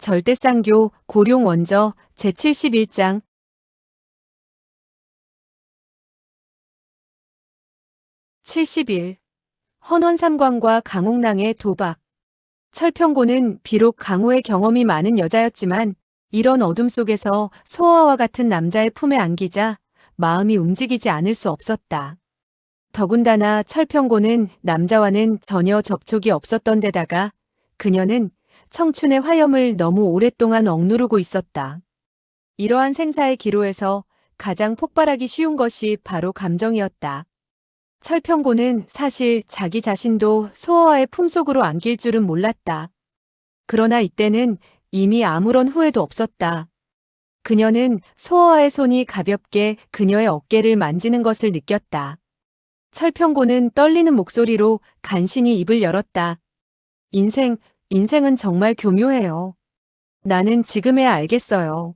절대쌍교 고룡원저 제71장 71. 헌원삼광과 강옥랑의 도박. 철평고는 비록 강호의 경험이 많은 여자였지만 이런 어둠 속에서 소아와 같은 남자의 품에 안기자 마음이 움직이지 않을 수 없었다. 더군다나 철평고는 남자와는 전혀 접촉이 없었던 데다가 그녀는 청춘의 화염을 너무 오랫동안 억누르고 있었다. 이러한 생사의 기로에서 가장 폭발하기 쉬운 것이 바로 감정이었다. 철평고는 사실 자기 자신도 소아의 품속으로 안길 줄은 몰랐다. 그러나 이때는 이미 아무런 후회도 없었다. 그녀는 소아의 손이 가볍게 그녀의 어깨를 만지는 것을 느꼈다. 철평고는 떨리는 목소리로 간신히 입을 열었다. 인생은 정말 교묘해요. 나는 지금에야 알겠어요.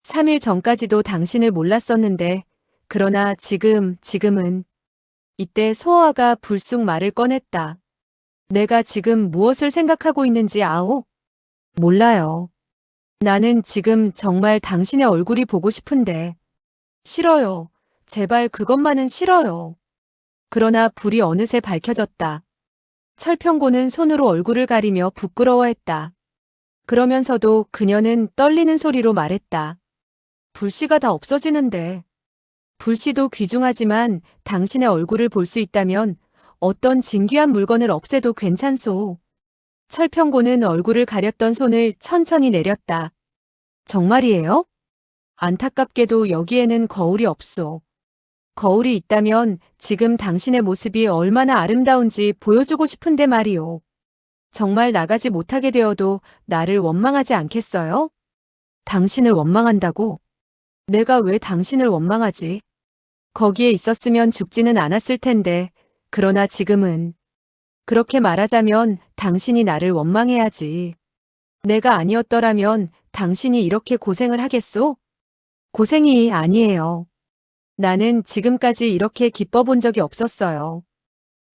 3일 전까지도 당신을 몰랐었는데, 그러나 지금은. 이때 소아가 불쑥 말을 꺼냈다. 내가 지금 무엇을 생각하고 있는지 아오? 몰라요. 나는 지금 정말 당신의 얼굴이 보고 싶은데. 싫어요. 제발 그것만은 싫어요. 그러나 불이 어느새 밝혀졌다. 철평고는 손으로 얼굴을 가리며 부끄러워했다. 그러면서도 그녀는 떨리는 소리로 말했다. 불씨가 다 없어지는데. 불씨도 귀중하지만 당신의 얼굴을 볼 수 있다면 어떤 진귀한 물건을 없애도 괜찮소. 철평고는 얼굴을 가렸던 손을 천천히 내렸다. 정말이에요? 안타깝게도 여기에는 거울이 없소. 거울이 있다면 지금 당신의 모습이 얼마나 아름다운지 보여주고 싶은데 말이오. 정말 나가지 못하게 되어도 나를 원망하지 않겠어요? 당신을 원망한다고? 내가 왜 당신을 원망하지? 거기에 있었으면 죽지는 않았을 텐데, 그러나 지금은. 그렇게 말하자면 당신이 나를 원망해야지. 내가 아니었더라면 당신이 이렇게 고생을 하겠소? 고생이 아니에요. 나는 지금까지 이렇게 기뻐 본 적이 없었어요.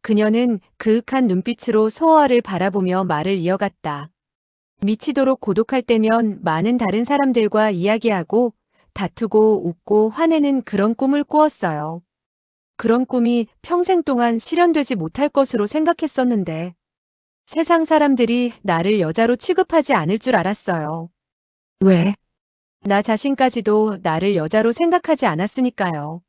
그녀는 그윽한 눈빛으로 소아를 바라보며 말을 이어갔다. 미치도록 고독할 때면 많은 다른 사람들과 이야기하고 다투고 웃고 화내는 그런 꿈을 꾸었어요. 그런 꿈이 평생 동안 실현되지 못할 것으로 생각했었는데 세상 사람들이 나를 여자로 취급하지 않을 줄 알았어요. 왜? 나 자신까지도 나를 여자로 생각하지 않았으니까요.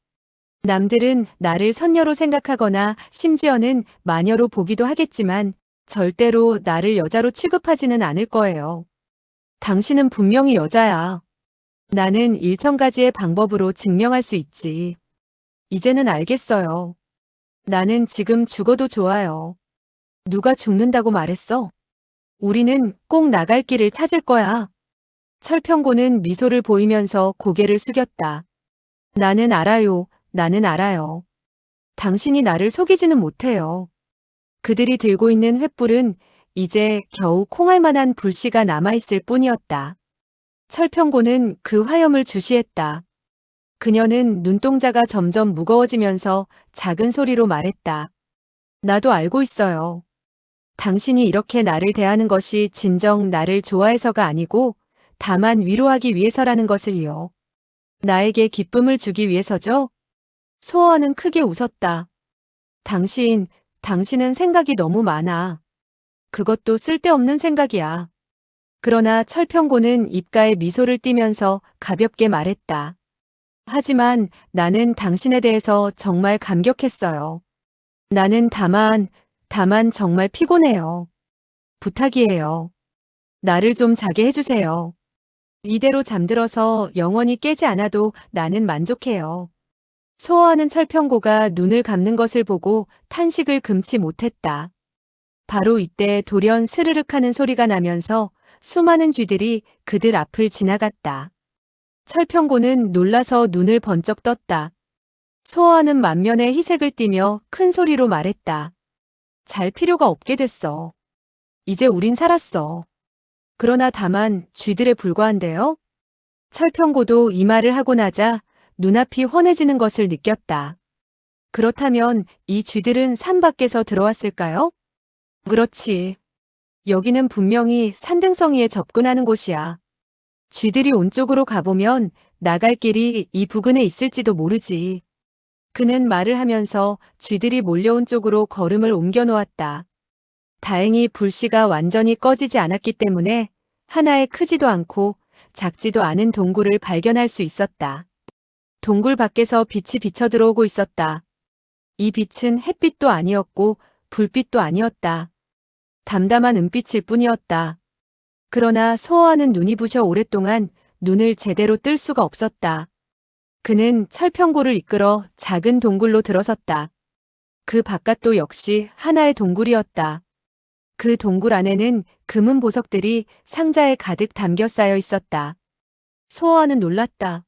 남들은 나를 선녀로 생각하거나 심지어는 마녀로 보기도 하겠지만 절대로 나를 여자로 취급하지는 않을 거예요. 당신은 분명히 여자야. 나는 1000가지의 방법으로 증명할 수 있지. 이제는 알겠어요. 나는 지금 죽어도 좋아요. 누가 죽는다고 말했어? 우리는 꼭 나갈 길을 찾을 거야. 철평고는 미소를 보이면서 고개를 숙였다. 나는 알아요. 나는 알아요. 당신이 나를 속이지는 못해요. 그들이 들고 있는 횃불은 이제 겨우 콩알 만한 불씨가 남아있을 뿐이었다. 철평고는 그 화염을 주시했다. 그녀는 눈동자가 점점 무거워지면서 작은 소리로 말했다. 나도 알고 있어요. 당신이 이렇게 나를 대하는 것이 진정 나를 좋아해서가 아니고 다만 위로하기 위해서라는 것을요. 나에게 기쁨을 주기 위해서죠? 소아는 크게 웃었다. 당신은 생각이 너무 많아. 그것도 쓸데없는 생각이야. 그러나 철평고는 입가에 미소를 띠면서 가볍게 말했다. 하지만 나는 당신에 대해서 정말 감격했어요. 나는 다만 정말 피곤해요. 부탁이에요. 나를 좀 자게 해주세요. 이대로 잠들어서 영원히 깨지 않아도 나는 만족해요. 소아하는 철평고가 눈을 감는 것을 보고 탄식을 금치 못했다. 바로 이때 돌연 스르륵 하는 소리가 나면서 수많은 쥐들이 그들 앞을 지나갔다. 철평고는 놀라서 눈을 번쩍 떴다. 소아하는 만면에 희색을 띠며 큰 소리로 말했다. 잘 필요가 없게 됐어. 이제 우린 살았어. 그러나 다만 쥐들에 불과한데요? 철평고도 이 말을 하고 나자 눈앞이 훤해지는 것을 느꼈다. 그렇다면 이 쥐들은 산 밖에서 들어왔을까요? 그렇지. 여기는 분명히 산등성이에 접근하는 곳이야. 쥐들이 온 쪽으로 가보면 나갈 길이 이 부근에 있을지도 모르지. 그는 말을 하면서 쥐들이 몰려온 쪽으로 걸음을 옮겨 놓았다. 다행히 불씨가 완전히 꺼지지 않았기 때문에 하나에 크지도 않고 작지도 않은 동굴을 발견할 수 있었다. 동굴 밖에서 빛이 비쳐 들어오고 있었다. 이 빛은 햇빛도 아니었고 불빛도 아니었다. 담담한 은빛일 뿐이었다. 그러나 소호와는 눈이 부셔 오랫동안 눈을 제대로 뜰 수가 없었다. 그는 철평고를 이끌어 작은 동굴로 들어섰다. 그 바깥도 역시 하나의 동굴이었다. 그 동굴 안에는 금은 보석들이 상자에 가득 담겨 쌓여 있었다. 소호와는 놀랐다.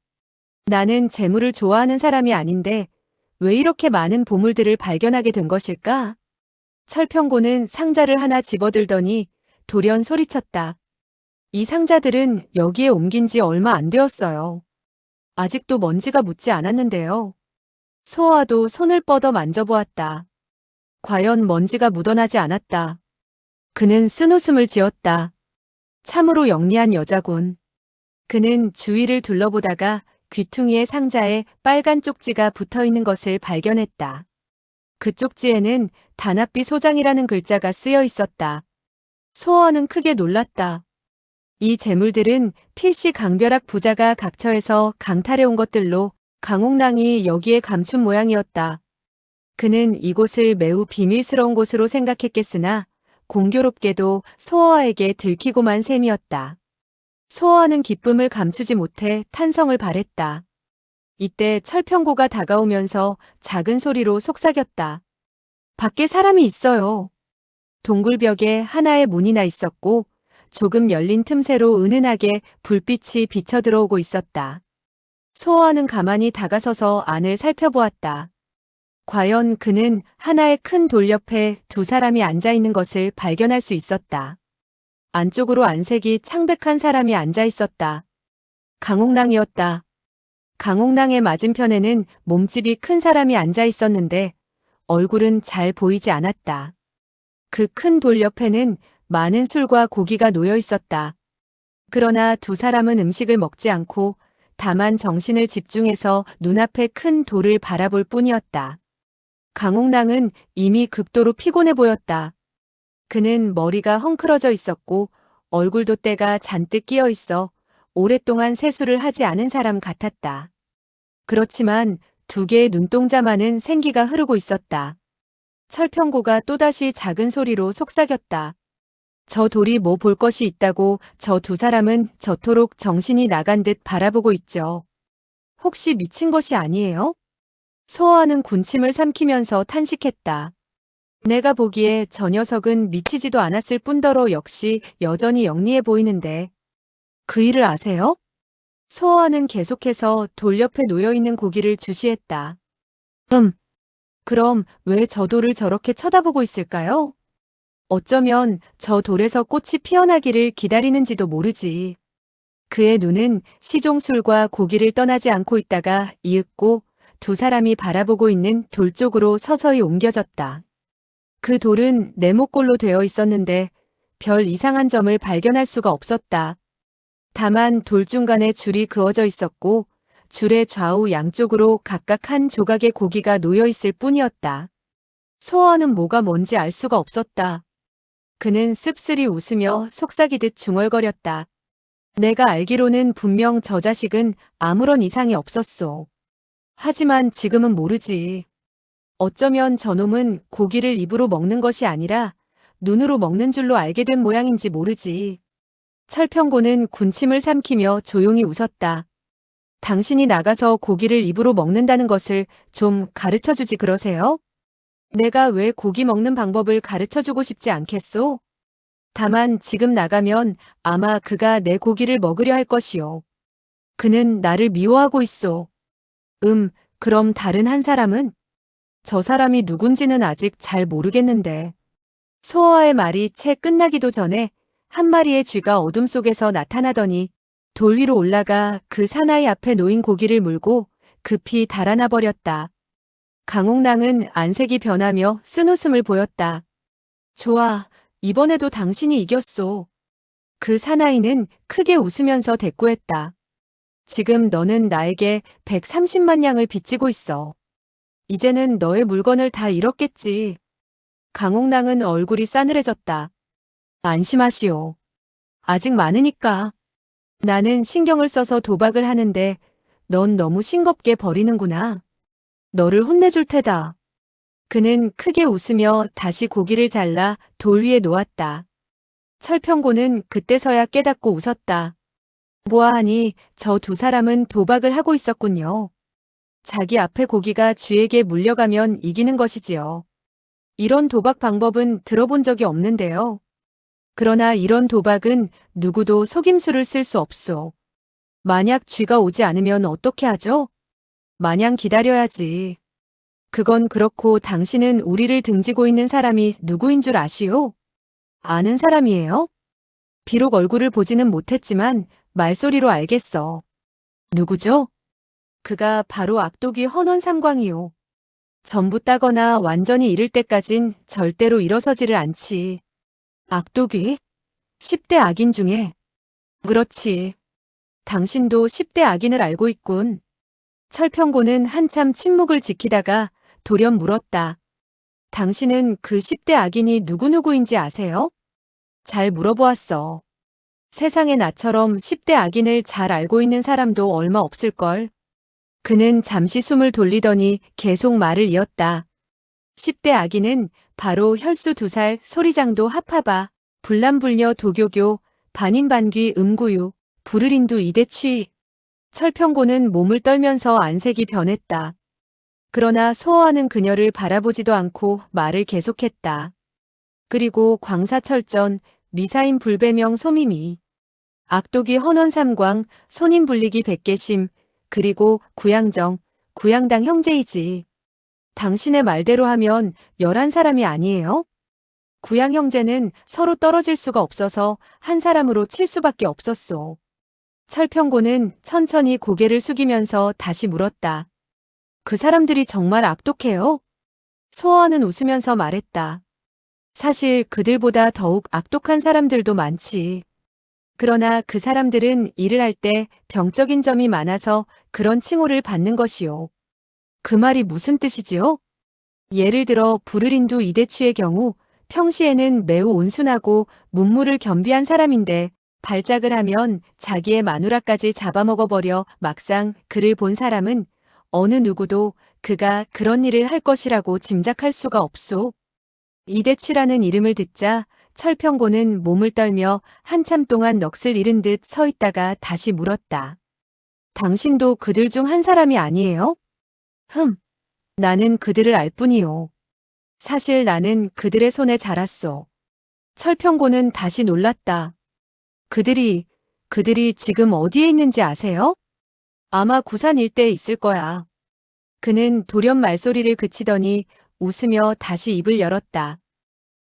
나는 재물을 좋아하는 사람이 아닌데 왜 이렇게 많은 보물들을 발견하게 된 것일까? 철평고는 상자를 하나 집어들더니 돌연 소리쳤다. 이 상자들은 여기에 옮긴 지 얼마 안 되었어요. 아직도 먼지가 묻지 않았는데요. 소호와도 손을 뻗어 만져보았다. 과연 먼지가 묻어나지 않았다. 그는 쓴웃음을 지었다. 참으로 영리한 여자군. 그는 주위를 둘러보다가 귀퉁이의 상자에 빨간 쪽지가 붙어 있는 것을 발견했다. 그 쪽지에는 단합비 소장이라는 글자가 쓰여 있었다. 소호와는 크게 놀랐다. 이 재물들은 필시 강벼락 부자가 각처에서 강탈해온 것들로 강옥랑이 여기에 감춘 모양이었다. 그는 이곳을 매우 비밀스러운 곳으로 생각했겠으나 공교롭게도 소호와에게 들키고만 셈이었다. 소호와는 기쁨을 감추지 못해 탄성을 발했다. 이때 철평고가 다가오면서 작은 소리로 속삭였다. 밖에 사람이 있어요. 동굴벽에 하나의 문이 나 있었고 조금 열린 틈새로 은은하게 불빛이 비쳐 들어오고 있었다. 소호와는 가만히 다가서서 안을 살펴보았다. 과연 그는 하나의 큰 돌 옆에 두 사람이 앉아 있는 것을 발견할 수 있었다. 안쪽으로 안색이 창백한 사람이 앉아 있었다. 강옥랑이었다. 강옥랑의 맞은편에는 몸집이 큰 사람이 앉아 있었는데 얼굴은 잘 보이지 않았다. 그 큰 돌 옆에는 많은 술과 고기가 놓여 있었다. 그러나 두 사람은 음식을 먹지 않고 다만 정신을 집중해서 눈앞에 큰 돌을 바라볼 뿐이었다. 강옥랑은 이미 극도로 피곤해 보였다. 그는 머리가 헝클어져 있었고 얼굴도 때가 잔뜩 끼어 있어 오랫동안 세수를 하지 않은 사람 같았다. 그렇지만 두 개의 눈동자만은 생기가 흐르고 있었다. 철평고가 또다시 작은 소리로 속삭였다. 저 돌이 뭐 볼 것이 있다고 저 두 사람은 저토록 정신이 나간 듯 바라보고 있죠. 혹시 미친 것이 아니에요? 소호와는 군침을 삼키면서 탄식했다. 내가 보기에 저 녀석은 미치지도 않았을 뿐더러 역시 여전히 영리해 보이는데. 그 일을 아세요? 소호와는 계속해서 돌 옆에 놓여있는 고기를 주시했다. 그럼 왜 저 돌을 저렇게 쳐다보고 있을까요? 어쩌면 저 돌에서 꽃이 피어나기를 기다리는지도 모르지. 그의 눈은 시종술과 고기를 떠나지 않고 있다가 이윽고 두 사람이 바라보고 있는 돌 쪽으로 서서히 옮겨졌다. 그 돌은 네모꼴로 되어 있었는데 별 이상한 점을 발견할 수가 없었다. 다만 돌 중간에 줄이 그어져 있었고 줄의 좌우 양쪽으로 각각 한 조각의 고기가 놓여 있을 뿐이었다. 소호와는 뭐가 뭔지 알 수가 없었다. 그는 씁쓸히 웃으며 속삭이듯 중얼거렸다. 내가 알기로는 분명 저 자식은 아무런 이상이 없었소. 하지만 지금은 모르지. 어쩌면 저놈은 고기를 입으로 먹는 것이 아니라 눈으로 먹는 줄로 알게 된 모양인지 모르지. 철평고는 군침을 삼키며 조용히 웃었다. 당신이 나가서 고기를 입으로 먹는다는 것을 좀 가르쳐주지 그러세요? 내가 왜 고기 먹는 방법을 가르쳐주고 싶지 않겠소? 다만 지금 나가면 아마 그가 내 고기를 먹으려 할 것이요. 그는 나를 미워하고 있소. 그럼 다른 한 사람은? 저 사람이 누군지는 아직 잘 모르겠는데. 소호와의 말이 채 끝나기도 전에 한 마리의 쥐가 어둠 속에서 나타나더니 돌 위로 올라가 그 사나이 앞에 놓인 고기를 물고 급히 달아나 버렸다. 강옥랑은 안색이 변하며 쓴웃음을 보였다. 좋아, 이번에도 당신이 이겼소. 그 사나이는 크게 웃으면서 대꾸했다. 지금 너는 나에게 130만 양을 빚지고 있어. 이제는 너의 물건을 다 잃었겠지. 강옥랑은 얼굴이 싸늘해졌다. 안심하시오. 아직 많으니까. 나는 신경을 써서 도박을 하는데 넌 너무 싱겁게 버리는구나. 너를 혼내줄 테다. 그는 크게 웃으며 다시 고기를 잘라 돌 위에 놓았다. 철평고는 그때서야 깨닫고 웃었다. 보아하니 저 두 사람은 도박을 하고 있었군요. 자기 앞에 고기가 쥐에게 물려가면 이기는 것이지요. 이런 도박 방법은 들어본 적이 없는데요. 그러나 이런 도박은 누구도 속임수를 쓸 수 없소. 만약 쥐가 오지 않으면 어떻게 하죠? 마냥 기다려야지. 그건 그렇고 당신은 우리를 등지고 있는 사람이 누구인 줄 아시오? 아는 사람이에요? 비록 얼굴을 보지는 못했지만 말소리로 알겠어. 누구죠? 그가 바로 악독이 헌원삼광이요. 전부 따거나 완전히 잃을 때까진 절대로 일어서지를 않지. 악독이? 10대 악인 중에. 그렇지. 당신도 10대 악인을 알고 있군. 철평고는 한참 침묵을 지키다가 돌연 물었다. 당신은 그 10대 악인이 누구누구인지 아세요? 잘 물어보았어. 세상에 나처럼 10대 악인을 잘 알고 있는 사람도 얼마 없을걸. 그는 잠시 숨을 돌리더니 계속 말을 이었다. 10대 악인은 바로 혈수 2살 소리장도 하파바, 불남불녀 도교교, 반인반귀 음구유, 부르린두 이대취. 철평고는 몸을 떨면서 안색이 변했다. 그러나 소어하는 그녀를 바라보지도 않고 말을 계속했다. 그리고 광사철전, 미사인 불배명 소미미, 악독이 헌원삼광, 손인불리기 백계심, 그리고 구양정, 구양당 형제이지. 당신의 말대로 하면 11사람이 아니에요? 구양 형제는 서로 떨어질 수가 없어서 한 사람으로 칠 수밖에 없었소. 철평고는 천천히 고개를 숙이면서 다시 물었다. 그 사람들이 정말 악독해요? 소어는 웃으면서 말했다. 사실 그들보다 더욱 악독한 사람들도 많지. 그러나 그 사람들은 일을 할 때 병적인 점이 많아서 그런 칭호를 받는 것이요. 그 말이 무슨 뜻이지요? 예를 들어 부르린두 이대추의 경우 평시에는 매우 온순하고 문무를 겸비한 사람인데 발작을 하면 자기의 마누라까지 잡아먹어버려 막상 그를 본 사람은 어느 누구도 그가 그런 일을 할 것이라고 짐작할 수가 없소. 이대추라는 이름을 듣자 철평고는 몸을 떨며 한참 동안 넋을 잃은 듯 서 있다가 다시 물었다. 당신도 그들 중 한 사람이 아니에요? 나는 그들을 알 뿐이요. 사실 나는 그들의 손에 자랐소. 철평고는 다시 놀랐다. 그들이 지금 어디에 있는지 아세요? 아마 구산 일대에 있을 거야. 그는 돌연 말소리를 그치더니 웃으며 다시 입을 열었다.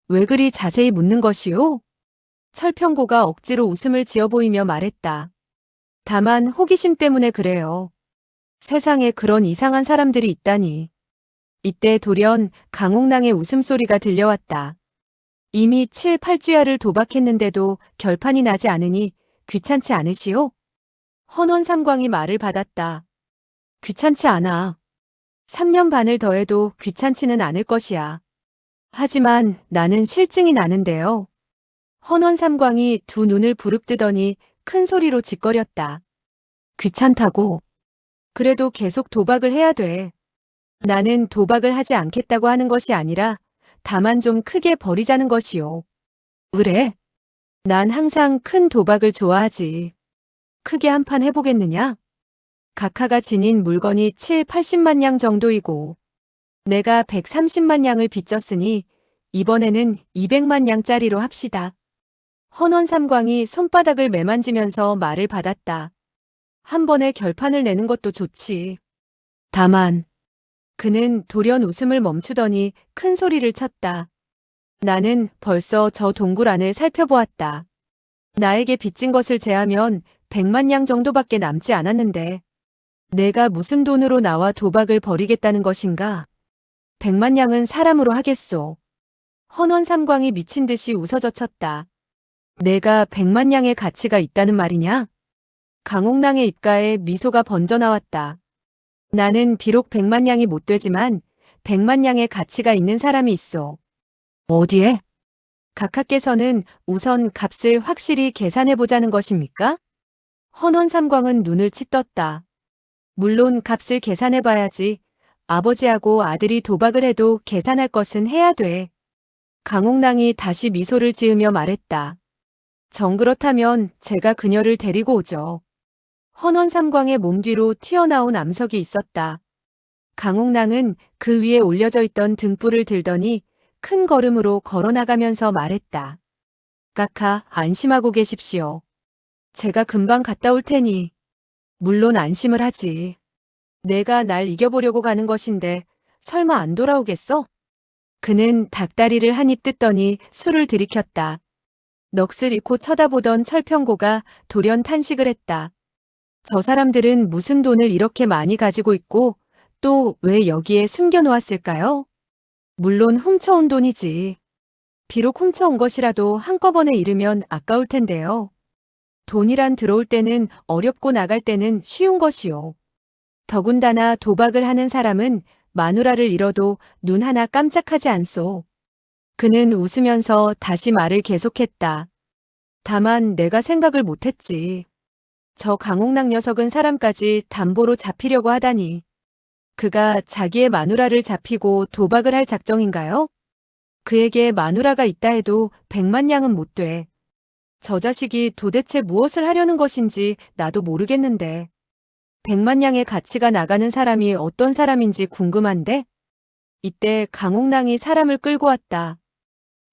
왜 그리 자세히 묻는 것이오? 철평고가 억지로 웃음을 지어 보이며 말했다. 다만 호기심 때문에 그래요. 세상에 그런 이상한 사람들이 있다니. 이때 돌연 강옥랑의 웃음소리가 들려왔다. 이미 7, 8주야를 도박했는데도 결판이 나지 않으니 귀찮지 않으시오? 헌원삼광이 말을 받았다. 귀찮지 않아. 3년 반을 더해도 귀찮지는 않을 것이야. 하지만 나는 실증이 나는데요. 헌원삼광이 두 눈을 부릅뜨더니 큰 소리로 짓거렸다. 귀찮다고. 그래도 계속 도박을 해야 돼. 나는 도박을 하지 않겠다고 하는 것이 아니라 다만 좀 크게 버리자는 것이요. 그래? 난 항상 큰 도박을 좋아하지. 크게 한 판 해보겠느냐? 각하가 지닌 물건이 7, 80만 양 정도이고 내가 130만 양을 빚졌으니 이번에는 200만 양짜리로 합시다. 헌원삼광이 손바닥을 매만지면서 말을 받았다. 한 번에 결판을 내는 것도 좋지. 다만 그는 돌연 웃음을 멈추더니 큰 소리를 쳤다. 나는 벌써 저 동굴 안을 살펴보았다. 나에게 빚진 것을 제하면 100만 양 정도밖에 남지 않았는데 내가 무슨 돈으로 나와 도박을 벌이겠다는 것인가? 100만 양은 사람으로 하겠소. 헌원 삼광이 미친 듯이 웃어젖혔다. 내가 100만 양의 가치가 있다는 말이냐? 강옥랑의 입가에 미소가 번져 나왔다. 나는 비록 100만 양이 못 되지만 100만 양의 가치가 있는 사람이 있어. 어디에? 각하께서는 우선 값을 확실히 계산해 보자는 것입니까? 헌원 삼광은 눈을 치떴다. 물론 값을 계산해 봐야지. 아버지하고 아들이 도박을 해도 계산할 것은 해야 돼. 강옥랑이 다시 미소를 지으며 말했다. 정 그렇다면 제가 그녀를 데리고 오죠. 헌원 삼광의 몸 뒤로 튀어나온 암석이 있었다. 강옥랑은 그 위에 올려져 있던 등불을 들더니 큰 걸음으로 걸어나가면서 말했다. 각하, 안심하고 계십시오. 제가 금방 갔다 올 테니. 물론 안심을 하지. 내가 날 이겨보려고 가는 것인데 설마 안 돌아오겠어? 그는 닭다리를 한 입 뜯더니 술을 들이켰다. 넋을 잃고 쳐다보던 철평고가 돌연 탄식을 했다. 저 사람들은 무슨 돈을 이렇게 많이 가지고 있고 또 왜 여기에 숨겨놓았을까요? 물론 훔쳐온 돈이지. 비록 훔쳐온 것이라도 한꺼번에 잃으면 아까울 텐데요. 돈이란 들어올 때는 어렵고 나갈 때는 쉬운 것이요. 더군다나 도박을 하는 사람은 마누라를 잃어도 눈 하나 깜짝하지 않소. 그는 웃으면서 다시 말을 계속했다. 다만 내가 생각을 못했지. 저 강옥랑 녀석은 사람까지 담보로 잡히려고 하다니. 그가 자기의 마누라를 잡히고 도박을 할 작정인가요? 그에게 마누라가 있다 해도 100만 양은 못 돼. 저 자식이 도대체 무엇을 하려는 것인지 나도 모르겠는데. 100만 양의 가치가 나가는 사람이 어떤 사람인지 궁금한데? 이때 강옥랑이 사람을 끌고 왔다.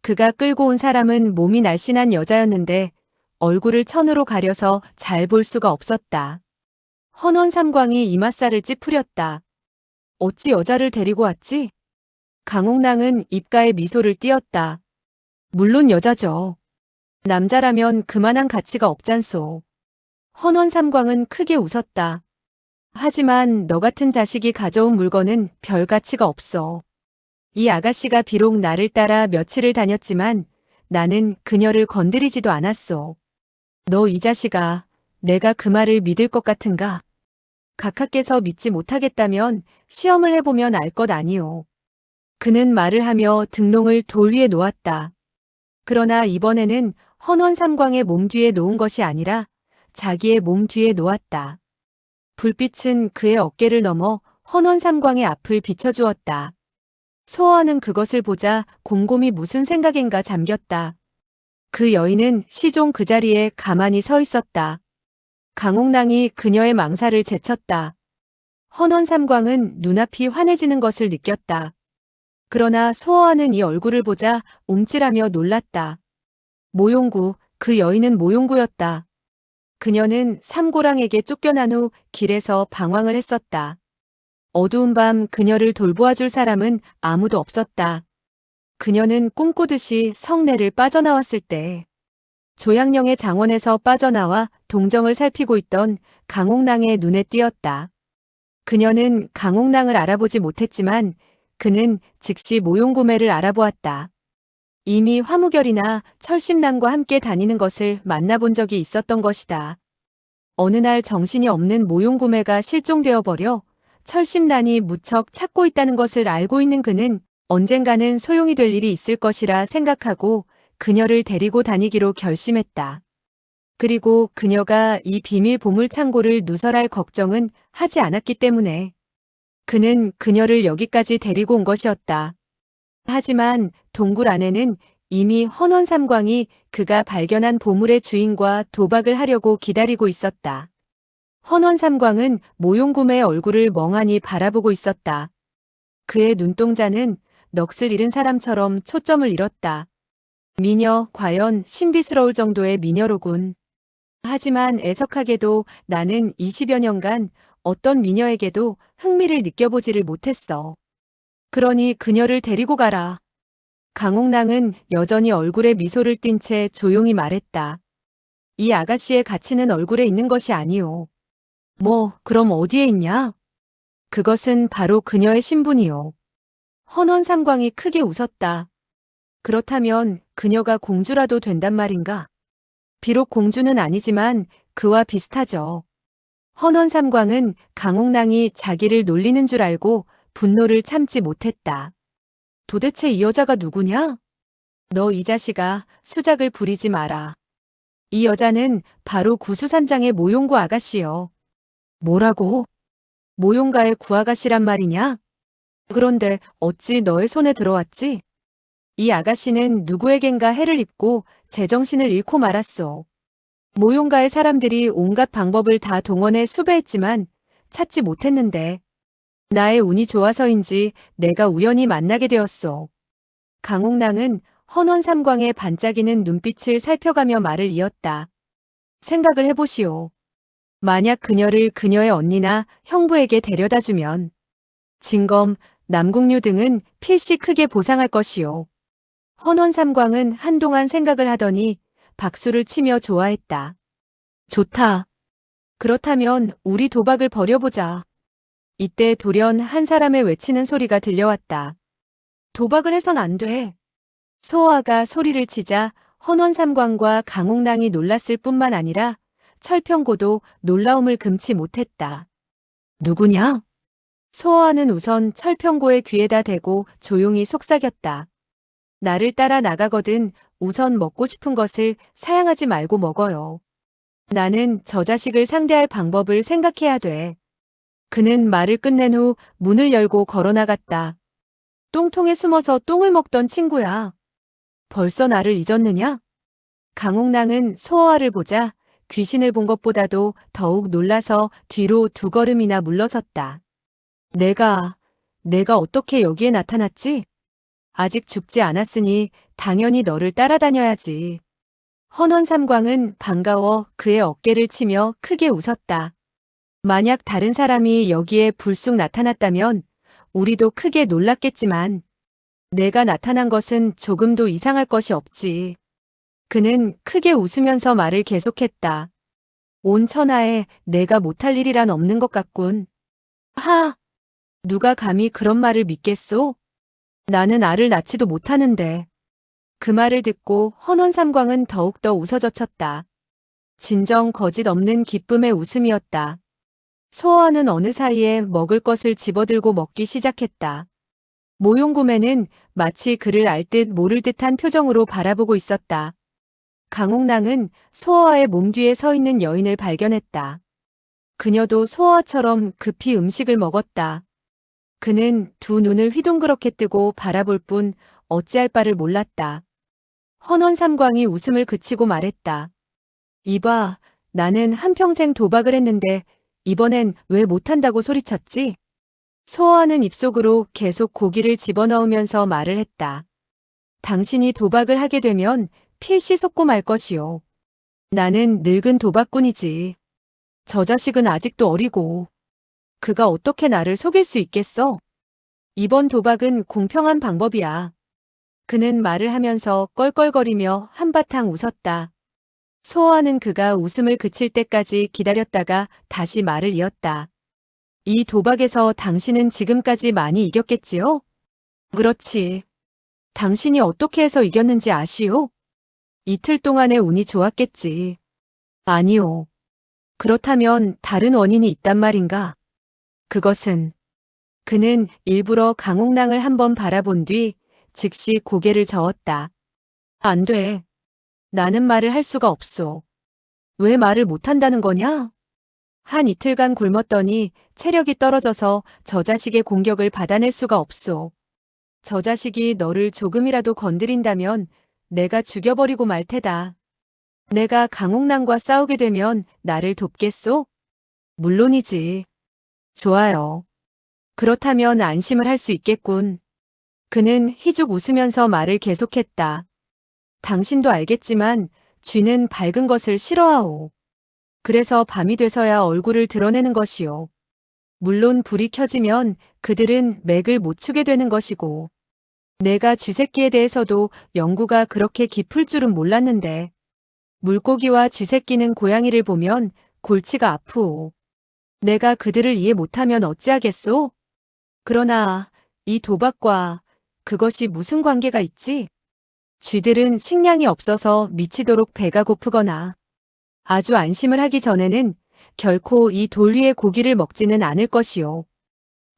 그가 끌고 온 사람은 몸이 날씬한 여자였는데 얼굴을 천으로 가려서 잘 볼 수가 없었다. 헌원 삼광이 이맛살을 찌푸렸다. 어찌 여자를 데리고 왔지? 강옥랑은 입가에 미소를 띄었다. 물론 여자죠. 남자라면 그만한 가치가 없잖소. 헌원 삼광은 크게 웃었다. 하지만 너 같은 자식이 가져온 물건은 별 가치가 없어. 이 아가씨가 비록 나를 따라 며칠을 다녔지만 나는 그녀를 건드리지도 않았소. 너 이 자식아, 내가 그 말을 믿을 것 같은가? 각하께서 믿지 못하겠다면 시험을 해보면 알 것 아니오. 그는 말을 하며 등롱을 돌 위에 놓았다. 그러나 이번에는 헌원 삼광의 몸 뒤에 놓은 것이 아니라 자기의 몸 뒤에 놓았다. 불빛은 그의 어깨를 넘어 헌원 삼광의 앞을 비춰주었다. 소어는 그것을 보자 곰곰이 무슨 생각인가 잠겼다. 그 여인은 시종 그 자리에 가만히 서 있었다. 강옥랑이 그녀의 망사를 제쳤다. 헌원 삼광은 눈앞이 환해지는 것을 느꼈다. 그러나 소어하는 이 얼굴을 보자 움찔하며 놀랐다. 모용구, 그 여인은 모용구였다. 그녀는 삼고랑에게 쫓겨난 후 길에서 방황을 했었다. 어두운 밤 그녀를 돌보아줄 사람은 아무도 없었다. 그녀는 꿈꾸듯이 성내를 빠져나왔을 때 조양령의 장원에서 빠져나와 동정을 살피고 있던 강옥랑의 눈에 띄었다. 그녀는 강옥랑을 알아보지 못했지만 그는 즉시 모용구매를 알아보았다. 이미 화무결이나 철심란과 함께 다니는 것을 만나본 적이 있었던 것이다. 어느 날 정신이 없는 모용구매가 실종되어 버려 철심란이 무척 찾고 있다는 것을 알고 있는 그는 언젠가는 소용이 될 일이 있을 것이라 생각하고 그녀를 데리고 다니기로 결심했다. 그리고 그녀가 이 비밀 보물 창고를 누설할 걱정은 하지 않았기 때문에 그는 그녀를 여기까지 데리고 온 것이었다. 하지만 동굴 안에는 이미 헌원 삼광이 그가 발견한 보물의 주인과 도박을 하려고 기다리고 있었다. 헌원 삼광은 모용구매의 얼굴을 멍하니 바라보고 있었다. 그의 눈동자는 넋을 잃은 사람처럼 초점을 잃었다. 미녀, 과연 신비스러울 정도의 미녀로군. 하지만 애석하게도 나는 20여 년간 어떤 미녀에게도 흥미를 느껴보지를 못했어. 그러니 그녀를 데리고 가라. 강옥랑은 여전히 얼굴에 미소를 띤 채 조용히 말했다. 이 아가씨의 가치는 얼굴에 있는 것이 아니오. 그럼 어디에 있냐? 그것은 바로 그녀의 신분이오. 헌원 삼광이 크게 웃었다. 그렇다면 그녀가 공주라도 된단 말인가? 비록 공주는 아니지만 그와 비슷하죠. 헌원삼광은 강옥랑이 자기를 놀리는 줄 알고 분노를 참지 못했다. 도대체 이 여자가 누구냐? 너 이 자식아, 수작을 부리지 마라. 이 여자는 바로 구수산장의 모용구 아가씨요. 뭐라고? 모용가의 구아가씨란 말이냐? 그런데 어찌 너의 손에 들어왔지? 이 아가씨는 누구에겐가 해를 입고 제정신을 잃고 말았소. 모용가의 사람들이 온갖 방법을 다 동원해 수배했지만 찾지 못했는데 나의 운이 좋아서인지 내가 우연히 만나게 되었소. 강옥랑은 헌원삼광의 반짝이는 눈빛을 살펴가며 말을 이었다. 생각을 해보시오. 만약 그녀를 그녀의 언니나 형부에게 데려다주면 진검, 남궁류 등은 필시 크게 보상할 것이오. 헌원삼광은 한동안 생각을 하더니 박수를 치며 좋아했다. 좋다. 그렇다면 우리 도박을 벌여보자. 이때 돌연 한 사람의 외치는 소리가 들려왔다. 도박을 해선 안 돼. 소호아가 소리를 치자 헌원삼광과 강옥랑이 놀랐을 뿐만 아니라 철평고도 놀라움을 금치 못했다. 누구냐? 소호아는 우선 철평고의 귀에다 대고 조용히 속삭였다. 나를 따라 나가거든 우선 먹고 싶은 것을 사양하지 말고 먹어요. 나는 저 자식을 상대할 방법을 생각해야 돼. 그는 말을 끝낸 후 문을 열고 걸어나갔다. 똥통에 숨어서 똥을 먹던 친구야. 벌써 나를 잊었느냐? 강옥랑은 소호아를 보자 귀신을 본 것보다도 더욱 놀라서 뒤로 두 걸음이나 물러섰다. 내가 어떻게 여기에 나타났지? 아직 죽지 않았으니 당연히 너를 따라다녀야지. 헌원삼광은 반가워 그의 어깨를 치며 크게 웃었다. 만약 다른 사람이 여기에 불쑥 나타났다면 우리도 크게 놀랐겠지만 내가 나타난 것은 조금도 이상할 것이 없지. 그는 크게 웃으면서 말을 계속했다. 온 천하에 내가 못할 일이란 없는 것 같군. 하! 누가 감히 그런 말을 믿겠소? 나는 알을 낳지도 못하는데. 그 말을 듣고 헌원삼광은 더욱더 웃어젖혔다. 진정 거짓 없는 기쁨의 웃음이었다. 소호아는 어느 사이에 먹을 것을 집어들고 먹기 시작했다. 모용구매는 마치 그를 알 듯 모를 듯한 표정으로 바라보고 있었다. 강옥랑은 소호아의 몸 뒤에 서 있는 여인을 발견했다. 그녀도 소호아처럼 급히 음식을 먹었다. 그는 두 눈을 휘둥그렇게 뜨고 바라볼 뿐 어찌할 바를 몰랐다. 헌원삼광이 웃음을 그치고 말했다. 이봐, 나는 한평생 도박을 했는데 이번엔 왜 못한다고 소리쳤지? 소호아는 입속으로 계속 고기를 집어넣으면서 말을 했다. 당신이 도박을 하게 되면 필시 속고 말 것이오. 나는 늙은 도박꾼이지. 저 자식은 아직도 어리고. 그가 어떻게 나를 속일 수 있겠어? 이번 도박은 공평한 방법이야. 그는 말을 하면서 껄껄거리며 한바탕 웃었다. 소호아는 그가 웃음을 그칠 때까지 기다렸다가 다시 말을 이었다. 이 도박에서 당신은 지금까지 많이 이겼겠지요? 그렇지. 당신이 어떻게 해서 이겼는지 아시오? 이틀 동안의 운이 좋았겠지. 아니오. 그렇다면 다른 원인이 있단 말인가? 그것은 그는 일부러 강옥랑을 한번 바라본 뒤 즉시 고개를 저었다. 안 돼. 나는 말을 할 수가 없소. 왜 말을 못한다는 거냐? 한 이틀간 굶었더니 체력이 떨어져서 저 자식의 공격을 받아낼 수가 없소. 저 자식이 너를 조금이라도 건드린다면 내가 죽여버리고 말 테다. 내가 강옥랑과 싸우게 되면 나를 돕겠소? 물론이지. 좋아요. 그렇다면 안심을 할 수 있겠군. 그는 희죽 웃으면서 말을 계속했다. 당신도 알겠지만 쥐는 밝은 것을 싫어하오. 그래서 밤이 돼서야 얼굴을 드러내는 것이오. 물론 불이 켜지면 그들은 맥을 못 추게 되는 것이고. 내가 쥐새끼에 대해서도 연구가 그렇게 깊을 줄은 몰랐는데. 물고기와 쥐새끼는 고양이를 보면 골치가 아프오. 내가 그들을 이해 못하면 어찌하겠소? 그러나 이 도박과 그것이 무슨 관계가 있지? 쥐들은 식량이 없어서 미치도록 배가 고프거나 아주 안심을 하기 전에는 결코 이 돌 위의 고기를 먹지는 않을 것이요.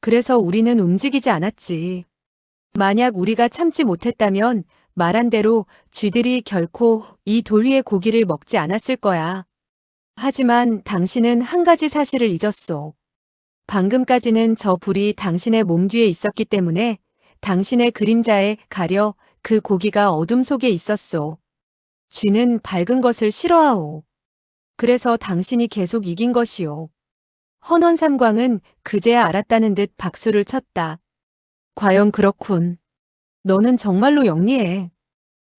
그래서 우리는 움직이지 않았지. 만약 우리가 참지 못했다면 말한 대로 쥐들이 결코 이 돌 위의 고기를 먹지 않았을 거야. 하지만 당신은 한 가지 사실을 잊었소. 방금까지는 저 불이 당신의 몸 뒤에 있었기 때문에 당신의 그림자에 가려 그 고기가 어둠 속에 있었소. 쥐는 밝은 것을 싫어하오. 그래서 당신이 계속 이긴 것이오. 헌원삼광은 그제야 알았다는 듯 박수를 쳤다. 과연 그렇군. 너는 정말로 영리해.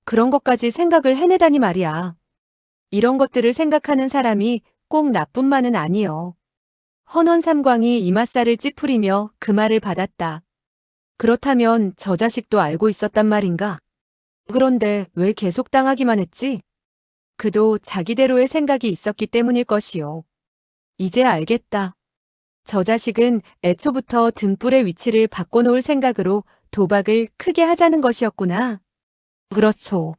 그런 것까지 생각을 해내다니 말이야. 이런 것들을 생각하는 사람이 꼭 나뿐만은 아니여. 헌원삼광이 이맛살을 찌푸리며 그 말을 받았다. 그렇다면 저 자식도 알고 있었단 말인가? 그런데 왜 계속 당하기만 했지? 그도 자기대로의 생각이 있었기 때문일 것이요. 이제 알겠다. 저 자식은 애초부터 등불의 위치를 바꿔놓을 생각으로 도박을 크게 하자는 것이었구나. 그렇소.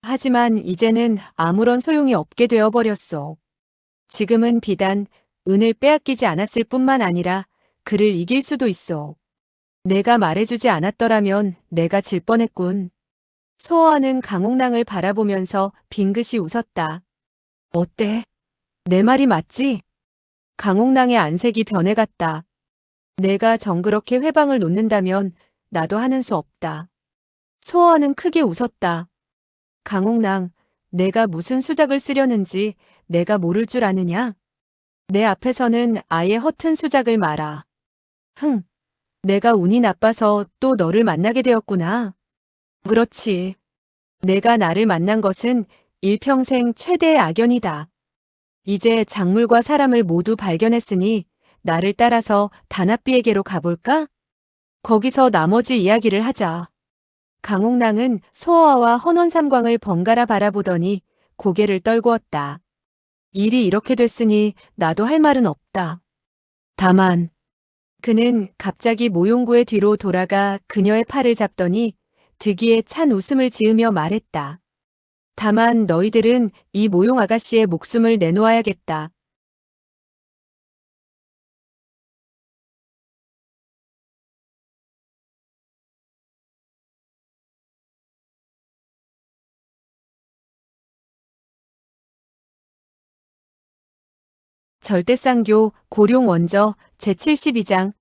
하지만 이제는 아무런 소용이 없게 되어버렸소. 지금은 비단 은을 빼앗기지 않았을 뿐만 아니라 그를 이길 수도 있어. 내가 말해주지 않았더라면 내가 질 뻔했군. 소호와는 강옥랑을 바라보면서 빙긋이 웃었다. 어때? 내 말이 맞지? 강옥랑의 안색이 변해갔다. 내가 정그렇게 회방을 놓는다면 나도 하는 수 없다. 소호와는 크게 웃었다. 강옥랑, 내가 무슨 수작을 쓰려는지 내가 모를 줄 아느냐? 내 앞에서는 아예 허튼 수작을 마라. 흥, 내가 운이 나빠서 또 너를 만나게 되었구나. 그렇지. 내가 나를 만난 것은 일평생 최대의 악연이다. 이제 작물과 사람을 모두 발견했으니 나를 따라서 다나비에게로 가볼까? 거기서 나머지 이야기를 하자. 강옥랑은 소호와와 헌원삼광을 번갈아 바라보더니 고개를 떨구었다. 일이 이렇게 됐으니 나도 할 말은 없다. 다만 그는 갑자기 모용구의 뒤로 돌아가 그녀의 팔을 잡더니 득이에 찬 웃음을 지으며 말했다. 다만 너희들은 이 모용 아가씨의 목숨을 내놓아야겠다. 절대쌍교 고룡 원저 제72장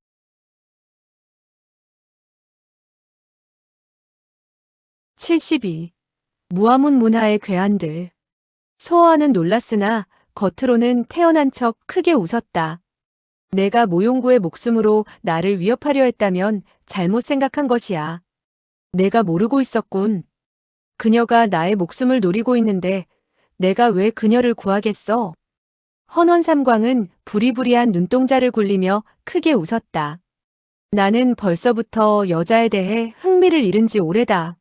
72. 무화문 문화의 괴한들. 소호와는 놀랐으나 겉으로는 태연한 척 크게 웃었다. 내가 모용구의 목숨으로 나를 위협하려 했다면 잘못 생각한 것이야. 내가 모르고 있었군. 그녀가 나의 목숨을 노리고 있는데 내가 왜 그녀를 구하겠어? 헌원삼광은 부리부리한 눈동자를 굴리며 크게 웃었다. 나는 벌써부터 여자에 대해 흥미를 잃은 지 오래다.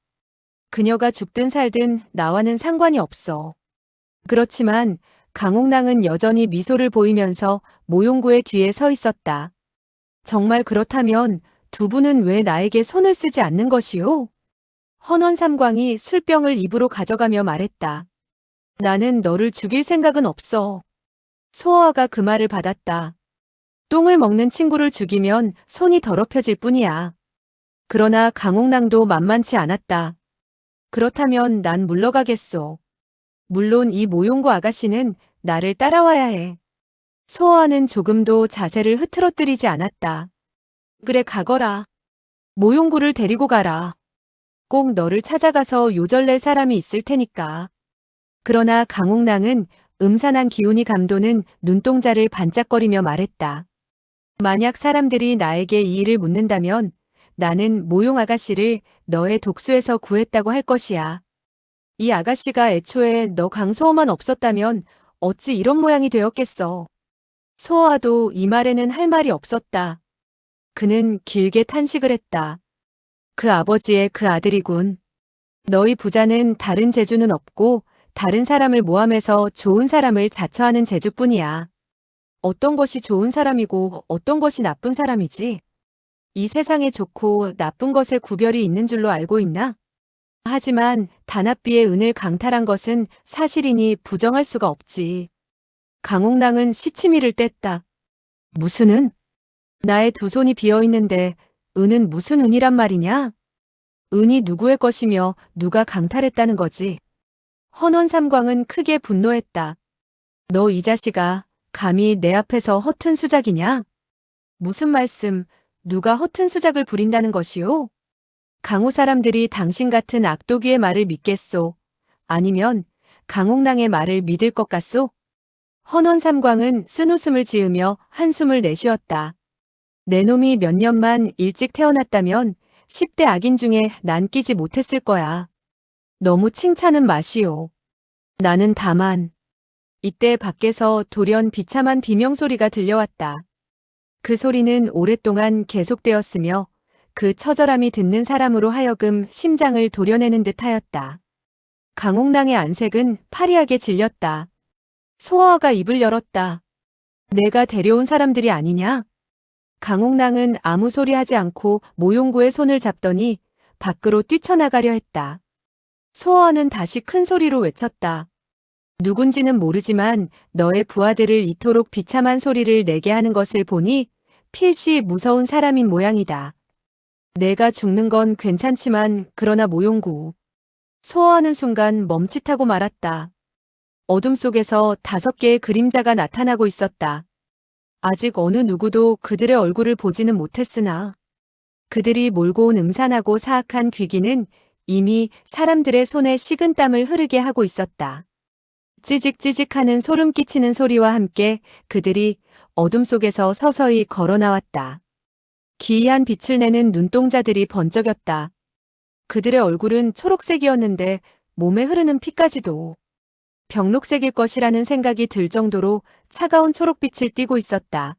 그녀가 죽든 살든 나와는 상관이 없어. 그렇지만 강옥랑은 여전히 미소를 보이면서 모용구의 뒤에 서 있었다. 정말 그렇다면 두 분은 왜 나에게 손을 쓰지 않는 것이오? 헌원삼광이 술병을 입으로 가져가며 말했다. 나는 너를 죽일 생각은 없어. 소호와가 그 말을 받았다. 똥을 먹는 친구를 죽이면 손이 더럽혀질 뿐이야. 그러나 강옥랑도 만만치 않았다. 그렇다면 난 물러가겠소. 물론 이 모용구 아가씨는 나를 따라와야 해. 소호와는 조금도 자세를 흐트러뜨리지 않았다. 그래 가거라. 모용구를 데리고 가라. 꼭 너를 찾아가서 요절낼 사람이 있을 테니까. 그러나 강옥랑은 음산한 기운이 감도는 눈동자를 반짝거리며 말했다. 만약 사람들이 나에게 이 일을 묻는다면 나는 모용 아가씨를 너의 독수에서 구했다고 할 것이야. 이 아가씨가 애초에 너 강소호만 없었다면 어찌 이런 모양이 되었겠어. 소호와도 이 말에는 할 말이 없었다. 그는 길게 탄식을 했다. 그 아버지의 그 아들이군. 너희 부자는 다른 재주는 없고 다른 사람을 모함해서 좋은 사람을 자처하는 재주뿐이야. 어떤 것이 좋은 사람이고 어떤 것이 나쁜 사람이지? 이 세상에 좋고 나쁜 것의 구별이 있는 줄로 알고 있나? 하지만 단합비의 은을 강탈한 것은 사실이니 부정할 수가 없지. 강옥랑은 시치미를 뗐다. 무슨 은? 나의 두 손이 비어 있는데 은은 무슨 은이란 말이냐? 은이 누구의 것이며 누가 강탈했다는 거지. 헌원삼광은 크게 분노했다. 너 이 자식아, 감히 내 앞에서 허튼 수작이냐? 무슨 말씀, 누가 허튼 수작을 부린다는 것이오? 강호 사람들이 당신 같은 악도기의 말을 믿겠소? 아니면 강옥랑의 말을 믿을 것 같소? 헌원삼광은 쓴웃음을 지으며 한숨을 내쉬었다. 내 놈이 몇 년만 일찍 태어났다면 10대 악인 중에 난 끼지 못했을 거야. 너무 칭찬은 마시오. 나는 다만. 이때 밖에서 돌연 비참한 비명소리가 들려왔다. 그 소리는 오랫동안 계속되었으며 그 처절함이 듣는 사람으로 하여금 심장을 도려내는 듯 하였다. 강옥랑의 안색은 파리하게 질렸다. 소아가 입을 열었다. 내가 데려온 사람들이 아니냐? 강옥랑은 아무 소리 하지 않고 모용구의 손을 잡더니 밖으로 뛰쳐나가려 했다. 소아는 다시 큰 소리로 외쳤다. 누군지는 모르지만 너의 부하들을 이토록 비참한 소리를 내게 하는 것을 보니 필시 무서운 사람인 모양이다. 내가 죽는 건 괜찮지만 그러나 모용구. 소아하는 순간 멈칫하고 말았다. 어둠 속에서 5개의 그림자가 나타나고 있었다. 아직 어느 누구도 그들의 얼굴을 보지는 못했으나 그들이 몰고 온 음산하고 사악한 귀기는 이미 사람들의 손에 식은땀을 흐르게 하고 있었다. 찌직찌직하는 소름 끼치는 소리와 함께 그들이 어둠 속에서 서서히 걸어 나왔다. 기이한 빛을 내는 눈동자들이 번쩍였다. 그들의 얼굴은 초록색이었는데 몸에 흐르는 피까지도 병록색일 것이라는 생각이 들 정도로 차가운 초록빛을 띠고 있었다.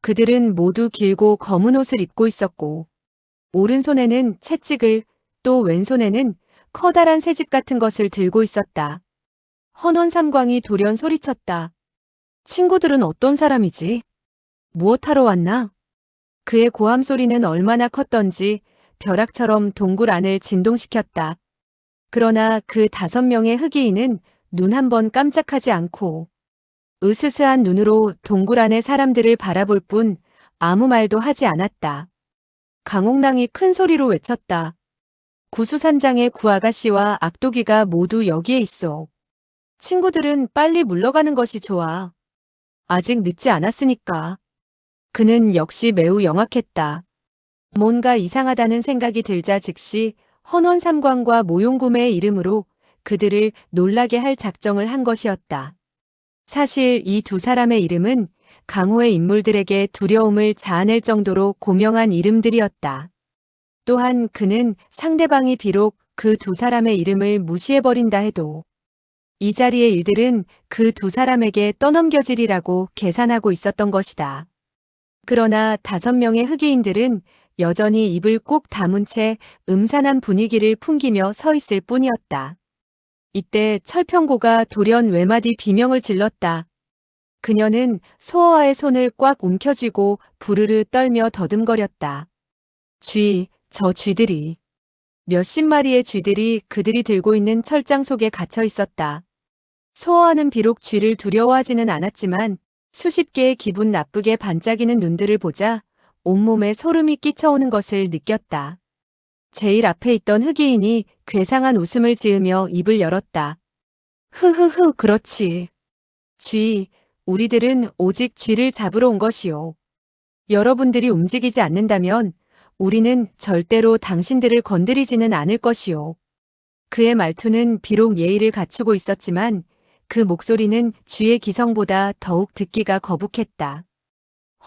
그들은 모두 길고 검은 옷을 입고 있었고 오른손에는 채찍을 또 왼손에는 커다란 새집 같은 것을 들고 있었다. 헌원삼광이 돌연 소리쳤다. 친구들은 어떤 사람이지? 무엇하러 왔나? 그의 고함 소리는 얼마나 컸던지 벼락처럼 동굴 안을 진동시켰다. 그러나 그 5명의 흑이인은 눈 한 번 깜짝하지 않고 으스스한 눈으로 동굴 안의 사람들을 바라볼 뿐 아무 말도 하지 않았다. 강옥랑이 큰 소리로 외쳤다. 구수산장의 구아가씨와 악도기가 모두 여기에 있어. 친구들은 빨리 물러가는 것이 좋아. 아직 늦지 않았으니까. 그는 역시 매우 영악했다. 뭔가 이상하다는 생각이 들자 즉시 헌원삼광과 모용구매의 이름으로 그들을 놀라게 할 작정을 한 것이었다. 사실 이 두 사람의 이름은 강호의 인물들에게 두려움을 자아낼 정도로 고명한 이름들이었다. 또한 그는 상대방이 비록 그 두 사람의 이름을 무시해버린다 해도 이 자리의 일들은 그 두 사람에게 떠넘겨지리라고 계산하고 있었던 것이다. 그러나 5명의 흑이인들은 여전히 입을 꾹 다문 채 음산한 분위기를 풍기며 서 있을 뿐이었다. 이때 철평고가 돌연 외마디 비명을 질렀다. 그녀는 소어와의 손을 꽉 움켜쥐고 부르르 떨며 더듬거렸다. 저 쥐들이. 몇십 마리의 쥐들이 그들이 들고 있는 철장 속에 갇혀 있었다. 소어와는 비록 쥐를 두려워하지는 않았지만 수십 개의 기분 나쁘게 반짝이는 눈들을 보자 온몸에 소름이 끼쳐오는 것을 느꼈다. 제일 앞에 있던 흑이인이 괴상한 웃음을 지으며 입을 열었다. 흐흐흐 그렇지. 우리들은 오직 쥐를 잡으러 온 것이요. 여러분들이 움직이지 않는다면 우리는 절대로 당신들을 건드리지는 않을 것이요. 그의 말투는 비록 예의를 갖추고 있었지만 그 목소리는 쥐의 기성보다 더욱 듣기가 거북했다.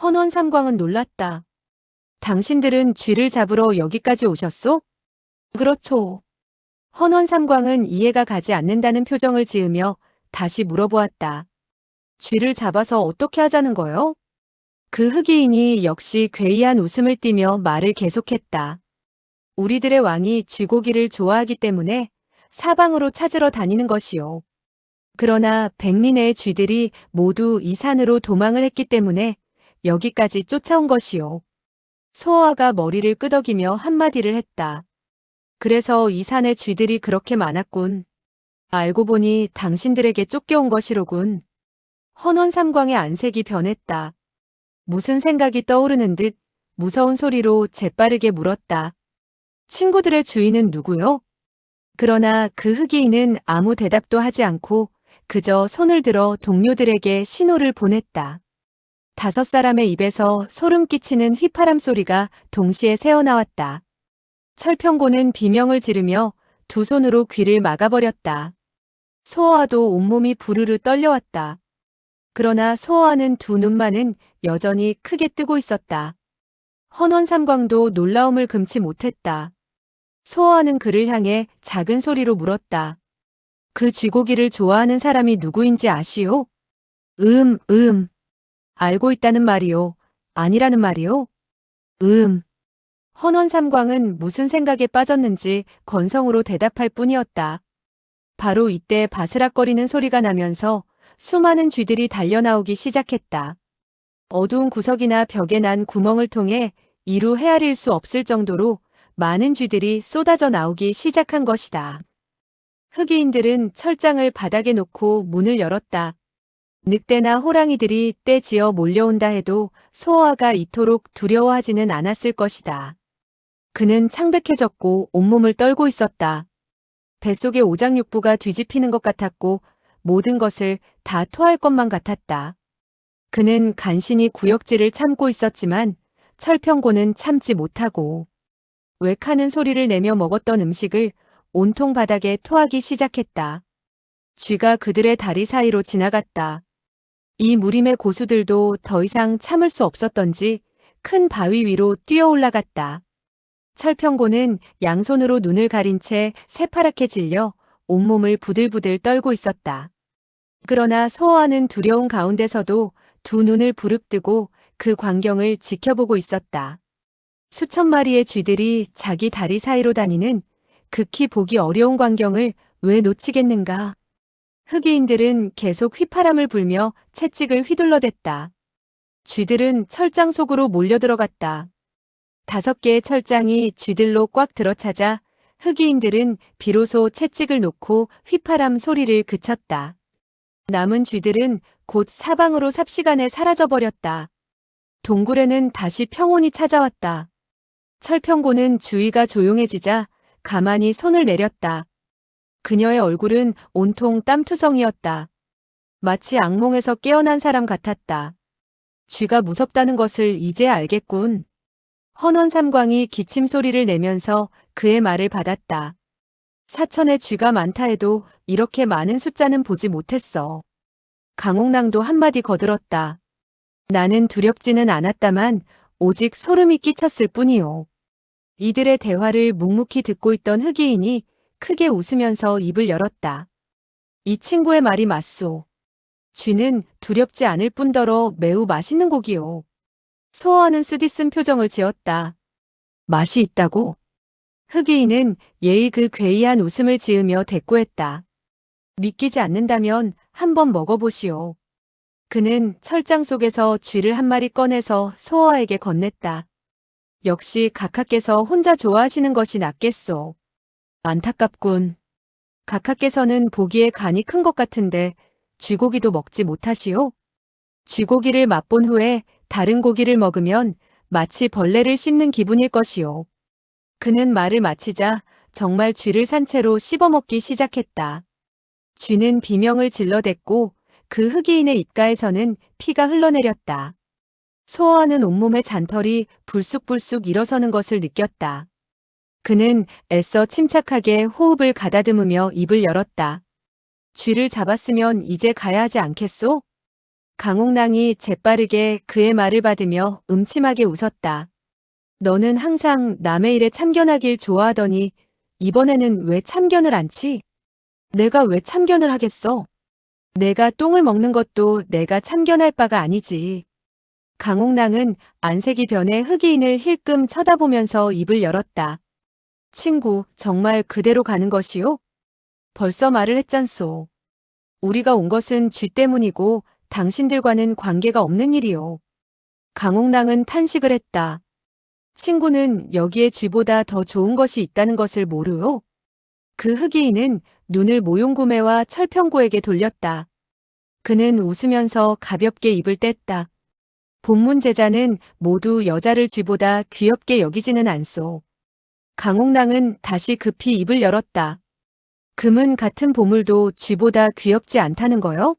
헌원삼광은 놀랐다. 당신들은 쥐를 잡으러 여기까지 오셨소? 그렇죠. 헌원삼광은 이해가 가지 않는다는 표정을 지으며 다시 물어보았다. 쥐를 잡아서 어떻게 하자는 거요? 그 흑이인이 역시 괴이한 웃음을 띠며 말을 계속했다. 우리들의 왕이 쥐고기를 좋아하기 때문에 사방으로 찾으러 다니는 것이요. 그러나 백리내의 쥐들이 모두 이 산으로 도망을 했기 때문에 여기까지 쫓아온 것이요. 소어아가 머리를 끄덕이며 한마디를 했다. 그래서 이 산에 쥐들이 그렇게 많았군. 알고 보니 당신들에게 쫓겨온 것이로군. 헌원 삼광의 안색이 변했다. 무슨 생각이 떠오르는 듯 무서운 소리로 재빠르게 물었다. 친구들의 주인은 누구요? 그러나 그 흑이인은 아무 대답도 하지 않고 그저 손을 들어 동료들에게 신호를 보냈다. 5사람의 입에서 소름 끼치는 휘파람 소리가 동시에 새어나왔다. 철평고는 비명을 지르며 두 손으로 귀를 막아버렸다. 소어와도 온몸이 부르르 떨려왔다. 그러나 소어와는 두 눈만은 여전히 크게 뜨고 있었다. 헌원삼광도 놀라움을 금치 못했다. 소어와는 그를 향해 작은 소리로 물었다. 그 쥐고기를 좋아하는 사람이 누구인지 아시오? 알고 있다는 말이오. 아니라는 말이오? 헌원삼광은 무슨 생각에 빠졌는지 건성으로 대답할 뿐이었다. 바로 이때 바스락거리는 소리가 나면서 수많은 쥐들이 달려나오기 시작했다. 어두운 구석이나 벽에 난 구멍을 통해 이루 헤아릴 수 없을 정도로 많은 쥐들이 쏟아져 나오기 시작한 것이다. 흑이인들은 철장을 바닥에 놓고 문을 열었다. 늑대나 호랑이들이 떼지어 몰려온다 해도 소어와가 이토록 두려워하지는 않았을 것이다. 그는 창백해졌고 온몸을 떨고 있었다. 뱃속의 오장육부가 뒤집히는 것 같았고 모든 것을 다 토할 것만 같았다. 그는 간신히 구역질을 참고 있었지만 철평고는 참지 못하고 웩하는 소리를 내며 먹었던 음식을 온통 바닥에 토하기 시작했다. 쥐가 그들의 다리 사이로 지나갔다. 이 무림의 고수들도 더 이상 참을 수 없었던지 큰 바위 위로 뛰어 올라갔다. 철평고는 양손으로 눈을 가린 채 새파랗게 질려 온몸을 부들부들 떨고 있었다. 그러나 소어와는 두려운 가운데서도 두 눈을 부릅뜨고 그 광경을 지켜보고 있었다. 수천 마리의 쥐들이 자기 다리 사이로 다니는 극히 보기 어려운 광경을 왜 놓치겠는가. 흑이인들은 계속 휘파람을 불며 채찍을 휘둘러댔다. 쥐들은 철장 속으로 몰려들어갔다. 5개의 철장이 쥐들로 꽉 들어차자 흑이인들은 비로소 채찍을 놓고 휘파람 소리를 그쳤다. 남은 쥐들은 곧 사방으로 삽시간에 사라져버렸다. 동굴에는 다시 평온이 찾아왔다. 철평고는 주위가 조용해지자 가만히 손을 내렸다. 그녀의 얼굴은 온통 땀투성이었다. 마치 악몽에서 깨어난 사람 같았다. 쥐가 무섭다는 것을 이제 알겠군. 헌원삼광이 기침 소리를 내면서 그의 말을 받았다. 사천에 쥐가 많다 해도 이렇게 많은 숫자는 보지 못했어. 강옥랑도 한마디 거들었다. 나는 두렵지는 않았다만 오직 소름이 끼쳤을 뿐이요. 이들의 대화를 묵묵히 듣고 있던 흑이인이 크게 웃으면서 입을 열었다. 이 친구의 말이 맞소. 쥐는 두렵지 않을 뿐더러 매우 맛있는 고기요. 소어와는 쓰디쓴 표정을 지었다. 맛이 있다고? 흑이인은 예의 그 괴이한 웃음을 지으며 대꾸했다. 믿기지 않는다면 한번 먹어보시오. 그는 철장 속에서 쥐를 한 마리 꺼내서 소어와에게 건넸다. 역시 각하께서 혼자 좋아하시는 것이 낫겠소. 안타깝군. 각하께서는 보기에 간이 큰 것 같은데 쥐고기도 먹지 못하시오? 쥐고기를 맛본 후에 다른 고기를 먹으면 마치 벌레를 씹는 기분일 것이오. 그는 말을 마치자 정말 쥐를 산채로 씹어먹기 시작했다. 쥐는 비명을 질러댔고 그 흑이인의 입가에서는 피가 흘러내렸다. 소어와는 온몸의 잔털이 불쑥불쑥 일어서는 것을 느꼈다. 그는 애써 침착하게 호흡을 가다듬으며 입을 열었다. 쥐를 잡았으면 이제 가야 하지 않겠소? 강옥랑이 재빠르게 그의 말을 받으며 음침하게 웃었다. 너는 항상 남의 일에 참견하길 좋아하더니 이번에는 왜 참견을 않지? 내가 왜 참견을 하겠어? 내가 똥을 먹는 것도 내가 참견할 바가 아니지. 강옥랑은 안색이 변해 흑이인을 힐끔 쳐다보면서 입을 열었다. 친구, 정말 그대로 가는 것이요? 벌써 말을 했잖소. 우리가 온 것은 쥐 때문이고 당신들과는 관계가 없는 일이요. 강옥랑은 탄식을 했다. 친구는 여기에 쥐보다 더 좋은 것이 있다는 것을 모르오. 그 흑의인은 눈을 모용구매와 철평고에게 돌렸다. 그는 웃으면서 가볍게 입을 뗐다. 본문 제자는 모두 여자를 쥐보다 귀엽게 여기지는 않소. 강옥랑은 다시 급히 입을 열었다. 금은 같은 보물도 쥐보다 귀엽지 않다는 거요?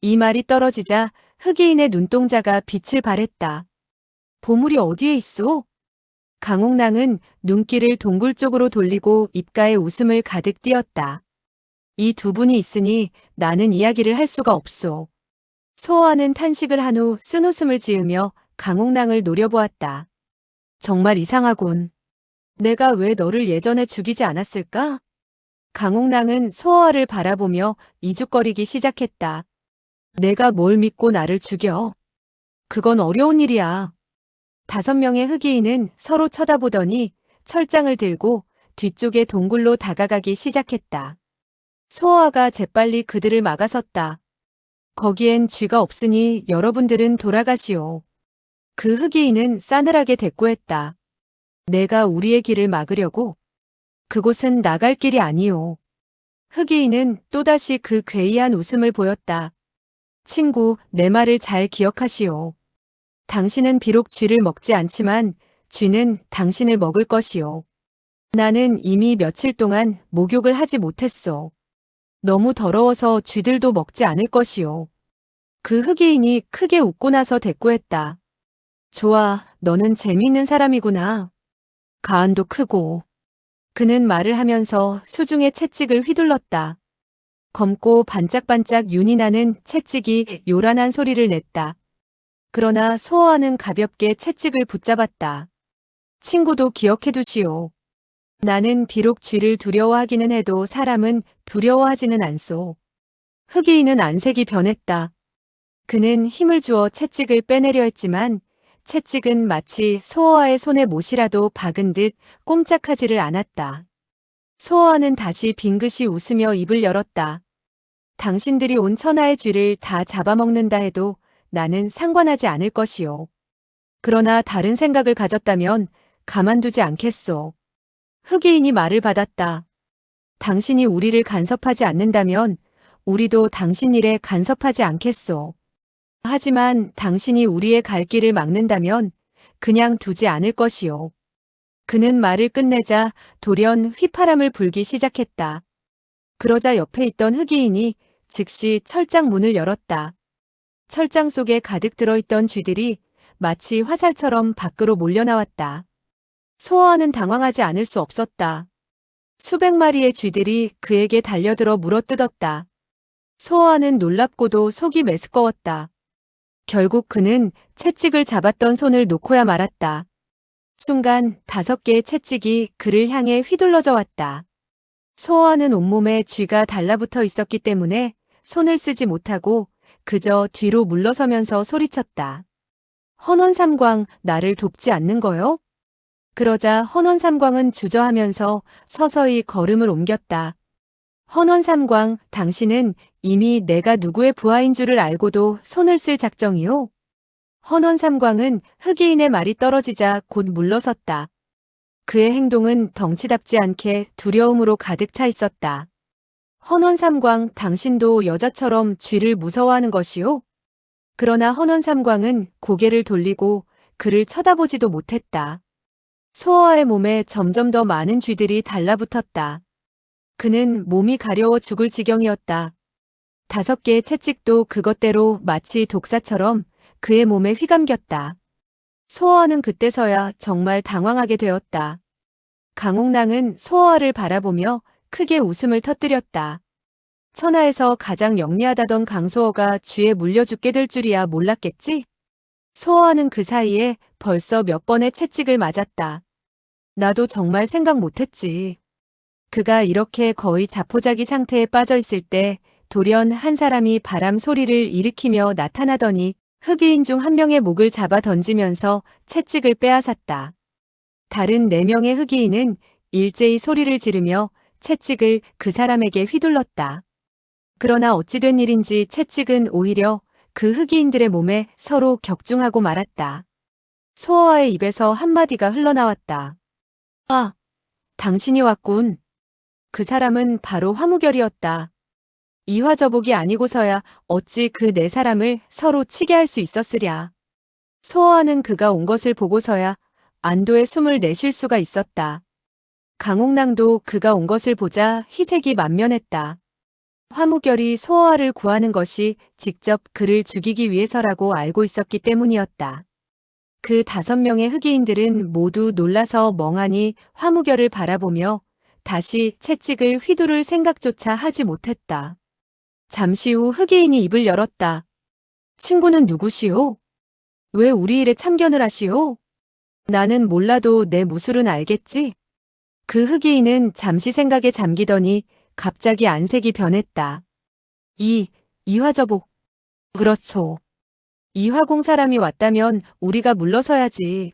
이 말이 떨어지자 흑의인의 눈동자가 빛을 발했다. 보물이 어디에 있소? 강옥랑은 눈길을 동굴 쪽으로 돌리고 입가에 웃음을 가득 띄었다. 이 두 분이 있으니 나는 이야기를 할 수가 없소. 소호와는 탄식을 한 후 쓴웃음을 지으며 강옥랑을 노려보았다. 정말 이상하군. 내가 왜 너를 예전에 죽이지 않았을까? 강옥랑은 소호와를 바라보며 이죽거리기 시작했다. 내가 뭘 믿고 나를 죽여? 그건 어려운 일이야. 5명의 흑의인은 서로 쳐다보더니 철장을 들고 뒤쪽의 동굴로 다가가기 시작했다. 소호와가 재빨리 그들을 막아섰다. 거기엔 쥐가 없으니 여러분들은 돌아가시오. 그 흑의인은 싸늘하게 대꾸했다. 내가 우리의 길을 막으려고? 그곳은 나갈 길이 아니오. 흑의인은 또다시 그 괴이한 웃음을 보였다. 친구, 내 말을 잘 기억하시오. 당신은 비록 쥐를 먹지 않지만 쥐는 당신을 먹을 것이오. 나는 이미 며칠 동안 목욕을 하지 못했소. 너무 더러워서 쥐들도 먹지 않을 것이오. 그 흑의인이 크게 웃고 나서 대꾸했다. 좋아, 너는 재미있는 사람이구나. 가안도 크고. 그는 말을 하면서 수중의 채찍을 휘둘렀다. 검고 반짝반짝 윤이 나는 채찍이 요란한 소리를 냈다. 그러나 소호와는 가볍게 채찍을 붙잡았다. 친구도 기억해두시오. 나는 비록 쥐를 두려워하기는 해도 사람은 두려워하지는 않소. 흑의인은 안색이 변했다. 그는 힘을 주어 채찍을 빼내려 했지만 채찍은 마치 소호와의 손에 못이라도 박은 듯 꼼짝하지를 않았다. 소호와는 다시 빙긋이 웃으며 입을 열었다. 당신들이 온 천하의 쥐를 다 잡아먹는다 해도 나는 상관하지 않을 것이오. 그러나 다른 생각을 가졌다면 가만두지 않겠소. 흑의인이 말을 받았다. 당신이 우리를 간섭하지 않는다면 우리도 당신 일에 간섭하지 않겠소. 하지만 당신이 우리의 갈 길을 막는다면 그냥 두지 않을 것이오. 그는 말을 끝내자 돌연 휘파람을 불기 시작했다. 그러자 옆에 있던 흑의인이 즉시 철장 문을 열었다. 철장 속에 가득 들어있던 쥐들이 마치 화살처럼 밖으로 몰려나왔다. 소호와는 당황하지 않을 수 없었다. 수백 마리의 쥐들이 그에게 달려들어 물어뜯었다. 소호와는 놀랍고도 속이 메스꺼웠다. 결국 그는 채찍을 잡았던 손을 놓고야 말았다. 순간 5개의 채찍이 그를 향해 휘둘러져 왔다. 소호와는 온몸에 쥐가 달라붙어 있었기 때문에 손을 쓰지 못하고 그저 뒤로 물러서면서 소리쳤다. 헌원삼광, 나를 돕지 않는 거요? 그러자 헌원삼광은 주저하면서 서서히 걸음을 옮겼다. 헌원삼광, 당신은 이미 내가 누구의 부하인 줄을 알고도 손을 쓸 작정이요? 헌원삼광은 흑의인의 말이 떨어지자 곧 물러섰다. 그의 행동은 덩치답지 않게 두려움으로 가득 차 있었다. 헌원삼광, 당신도 여자처럼 쥐를 무서워하는 것이요? 그러나 헌원삼광은 고개를 돌리고 그를 쳐다보지도 못했다. 소호와의 몸에 점점 더 많은 쥐들이 달라붙었다. 그는 몸이 가려워 죽을 지경이었다. 5개의 채찍도 그것대로 마치 독사처럼 그의 몸에 휘감겼다. 소호와는 그때서야 정말 당황하게 되었다. 강옥랑은 소호와를 바라보며 크게 웃음을 터뜨렸다. 천하에서 가장 영리하다던 강소호가 쥐에 물려 죽게 될 줄이야 몰랐겠지? 소호와는 그 사이에 벌써 몇 번의 채찍을 맞았다. 나도 정말 생각 못했지. 그가 이렇게 거의 자포자기 상태에 빠져 있을 때 돌연 한 사람이 바람 소리를 일으키며 나타나더니 흑의인 중 한 명의 목을 잡아 던지면서 채찍을 빼앗았다. 다른 4명의 흑의인은 일제히 소리를 지르며 채찍을 그 사람에게 휘둘렀다. 그러나 어찌된 일인지 채찍은 오히려 그 흑의인들의 몸에 서로 격중하고 말았다. 소어와의 입에서 한마디가 흘러나왔다. 아, 당신이 왔군. 그 사람은 바로 화무결이었다. 이화저복이 아니고서야 어찌 그 네 사람을 서로 치게 할 수 있었으랴. 소어와는 그가 온 것을 보고서야 안도의 숨을 내쉴 수가 있었다. 강옥랑도 그가 온 것을 보자 희색이 만면했다. 화무결이 소어와를 구하는 것이 직접 그를 죽이기 위해서라고 알고 있었기 때문이었다. 그 5명의 흑의인들은 모두 놀라서 멍하니 화무결을 바라보며 다시 채찍을 휘두를 생각조차 하지 못했다. 잠시 후 흑의인이 입을 열었다. 친구는 누구시오? 왜 우리 일에 참견을 하시오? 나는 몰라도 내 무술은 알겠지? 그 흑의인은 잠시 생각에 잠기더니 갑자기 안색이 변했다. 이화저복. 그렇소. 이화공 사람이 왔다면 우리가 물러서야지.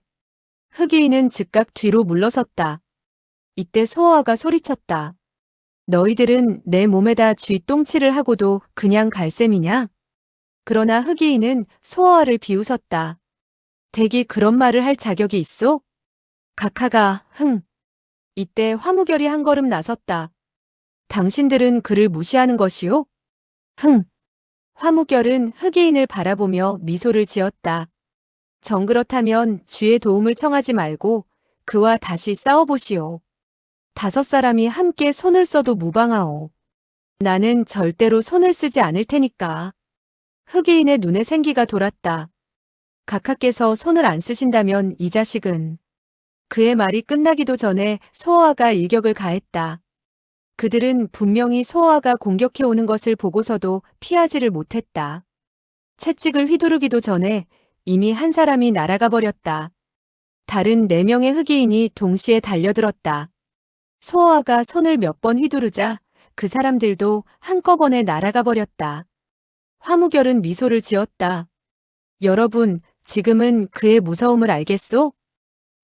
흑의인은 즉각 뒤로 물러섰다. 이때 소어와가 소리쳤다. 너희들은 내 몸에다 쥐똥칠을 하고도 그냥 갈 셈이냐? 그러나 흑의인은 소어와를 비웃었다. 댁이 그런 말을 할 자격이 있어? 각하가 이때 화무결이 한 걸음 나섰다. 당신들은 그를 무시하는 것이오? 화무결은 흑의인을 바라보며 미소를 지었다. 정그렇다면 쥐의 도움을 청하지 말고 그와 다시 싸워보시오. 5 사람이 함께 손을 써도 무방하오. 나는 절대로 손을 쓰지 않을 테니까. 흑의인의 눈에 생기가 돌았다. 각하께서 손을 안 쓰신다면 이 자식은. 그의 말이 끝나기도 전에 소어와가 일격을 가했다. 그들은 분명히 소어와가 공격해오는 것을 보고서도 피하지를 못했다. 채찍을 휘두르기도 전에 이미 한 사람이 날아가 버렸다. 다른 4명의 흑의인이 동시에 달려들었다. 소어와가 손을 몇 번 휘두르자 그 사람들도 한꺼번에 날아가 버렸다. 화무결은 미소를 지었다. 여러분, 지금은 그의 무서움을 알겠소?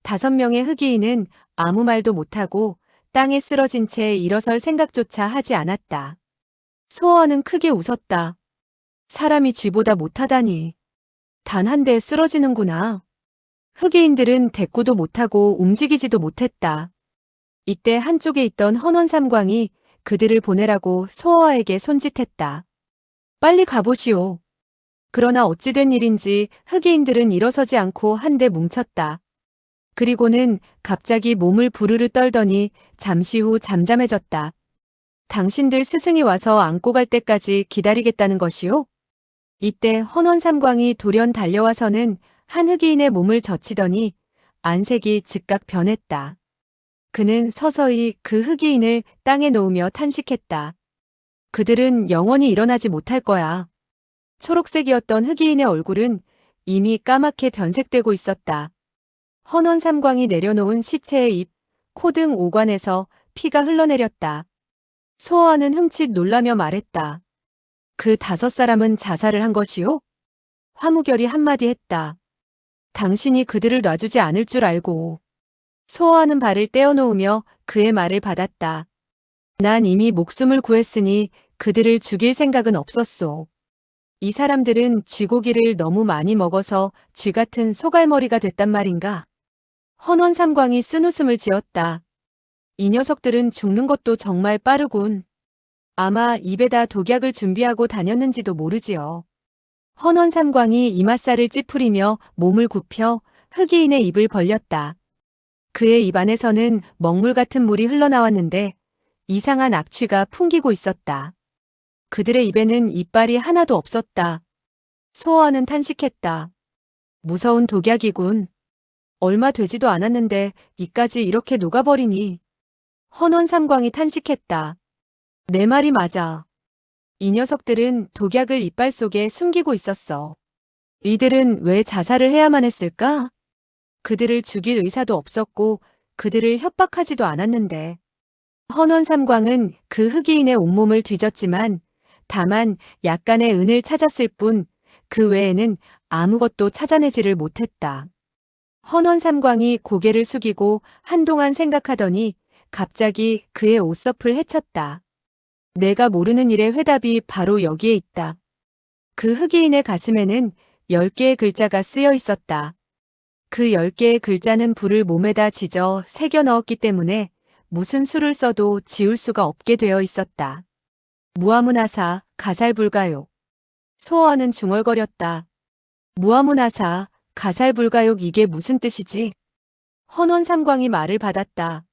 5명의 흑의인은 아무 말도 못하고 땅에 쓰러진 채 일어설 생각조차 하지 않았다. 소어와는 크게 웃었다. 사람이 쥐보다 못하다니. 단 한 대에 쓰러지는구나. 흑의인들은 대꾸도 못하고 움직이지도 못했다. 이때 한쪽에 있던 헌원삼광이 그들을 보내라고 소어와에게 손짓했다. 빨리 가보시오. 그러나 어찌된 일인지 흑의인들은 일어서지 않고 한데 뭉쳤다. 그리고는 갑자기 몸을 부르르 떨더니 잠시 후 잠잠해졌다. 당신들 스승이 와서 안고 갈 때까지 기다리겠다는 것이오? 이때 헌원삼광이 돌연 달려와서는 한 흑의인의 몸을 젖히더니 안색이 즉각 변했다. 그는 서서히 그 흑의인을 땅에 놓으며 탄식했다. 그들은 영원히 일어나지 못할 거야. 초록색이었던 흑의인의 얼굴은 이미 까맣게 변색되고 있었다. 헌원삼광이 내려놓은 시체의 입, 코 등 오관에서 피가 흘러내렸다. 소어와는 흠칫 놀라며 말했다. 그 5 사람은 자살을 한 것이오? 화무결이 한마디 했다. 당신이 그들을 놔주지 않을 줄 알고. 소어와는 발을 떼어놓으며 그의 말을 받았다. 난 이미 목숨을 구했으니 그들을 죽일 생각은 없었소. 이 사람들은 쥐고기를 너무 많이 먹어서 쥐 같은 소갈머리가 됐단 말인가? 헌원삼광이 쓴웃음을 지었다. 이 녀석들은 죽는 것도 정말 빠르군. 아마 입에다 독약을 준비하고 다녔는지도 모르지요. 헌원삼광이 이맛살을 찌푸리며 몸을 굽혀 흑의인의 입을 벌렸다. 그의 입 안에서는 먹물 같은 물이 흘러나왔는데 이상한 악취가 풍기고 있었다. 그들의 입에는 이빨이 하나도 없었다. 소어와는 탄식했다. 무서운 독약이군. 얼마 되지도 않았는데 이까지 이렇게 녹아버리니. 헌원삼광이 탄식했다. 내 말이 맞아. 이 녀석들은 독약을 이빨 속에 숨기고 있었어. 이들은 왜 자살을 해야만 했을까? 그들을 죽일 의사도 없었고 그들을 협박하지도 않았는데. 헌원삼광은 그 흑의인의 온몸을 뒤졌지만 다만 약간의 은을 찾았을 뿐 그 외에는 아무것도 찾아내지를 못했다. 헌원삼광이 고개를 숙이고 한동안 생각하더니 갑자기 그의 옷섭을 헤쳤다. 내가 모르는 일의 회답이 바로 여기에 있다. 그 흑의인의 가슴에는 10개의 글자가 쓰여 있었다. 그 10개의 글자는 불을 몸에다 지져 새겨 넣었기 때문에 무슨 수를 써도 지울 수가 없게 되어 있었다. 무아문화사, 가살불가욕. 소어는 중얼거렸다. 무아문화사, 가살불가욕 이게 무슨 뜻이지? 헌원삼광이 말을 받았다.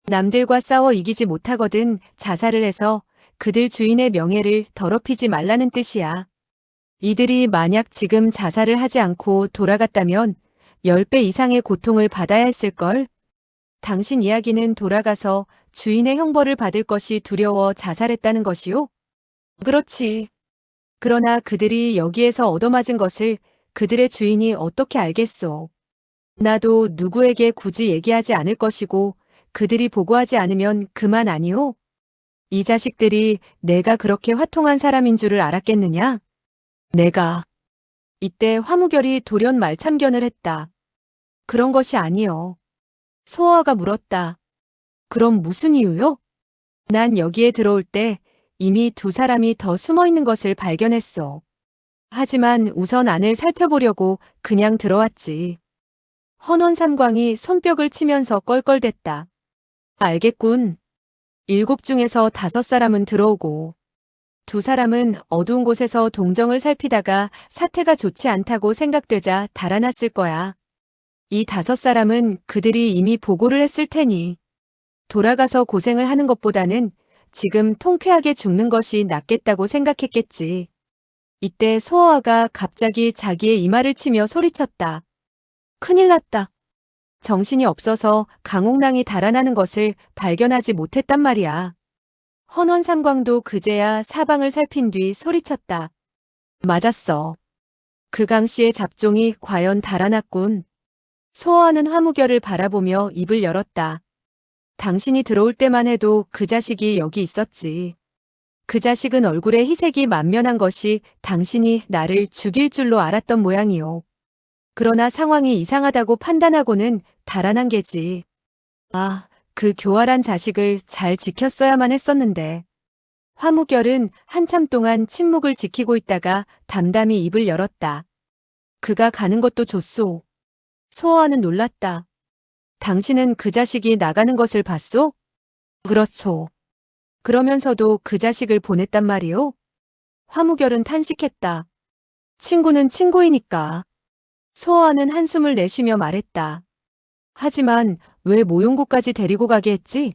남들과 싸워 이기지 못하거든 자살을 해서 그들 주인의 명예를 더럽히지 말라는 뜻이야. 이들이 만약 지금 자살을 하지 않고 돌아갔다면 10배 이상의 고통을 받아야 했을걸? 당신 이야기는 돌아가서 주인의 형벌을 받을 것이 두려워 자살했다는 것이요? 그렇지. 그러나 그들이 여기에서 얻어맞은 것을 그들의 주인이 어떻게 알겠소? 나도 누구에게 굳이 얘기하지 않을 것이고 그들이 보고하지 않으면 그만 아니오? 이 자식들이 내가 그렇게 화통한 사람인 줄을 알았겠느냐? 내가. 이때 화무결이 돌연 말참견을 했다. 그런 것이 아니요. 소아가 물었다. 그럼 무슨 이유요? 난 여기에 들어올 때 이미 2사람이 더 숨어 있는 것을 발견했어. 하지만 우선 안을 살펴보려고 그냥 들어왔지. 헌원삼광이 손뼉을 치면서 껄껄댔다. 알겠군. 7 중에서 5사람은 들어오고 2사람은 어두운 곳에서 동정을 살피다가 사태가 좋지 않다고 생각되자 달아났을 거야. 이 5사람은 그들이 이미 보고를 했을 테니 돌아가서 고생을 하는 것보다는 지금 통쾌하게 죽는 것이 낫겠다고 생각했겠지. 이때 소어아가 갑자기 자기의 이마를 치며 소리쳤다. 큰일 났다. 정신이 없어서 강옥랑이 달아나는 것을 발견하지 못했단 말이야. 헌원삼광도 그제야 사방을 살핀 뒤 소리쳤다. 맞았어. 그 강씨의 잡종이 과연 달아났군. 소어아는 화무결을 바라보며 입을 열었다. 당신이 들어올 때만 해도 그 자식이 여기 있었지. 그 자식은 얼굴에 희색이 만면한 것이 당신이 나를 죽일 줄로 알았던 모양이요. 그러나 상황이 이상하다고 판단하고는 달아난 게지. 아, 그 교활한 자식을 잘 지켰어야만 했었는데. 화무결은 한참 동안 침묵을 지키고 있다가 담담히 입을 열었다. 그가 가는 것도 좋소. 소어아는 놀랐다. 당신은 그 자식이 나가는 것을 봤소? 그렇소. 그러면서도 그 자식을 보냈단 말이오? 화무결은 탄식했다. 친구는 친구이니까. 소어아는 한숨을 내쉬며 말했다. 하지만 왜 모용고까지 데리고 가게 했지?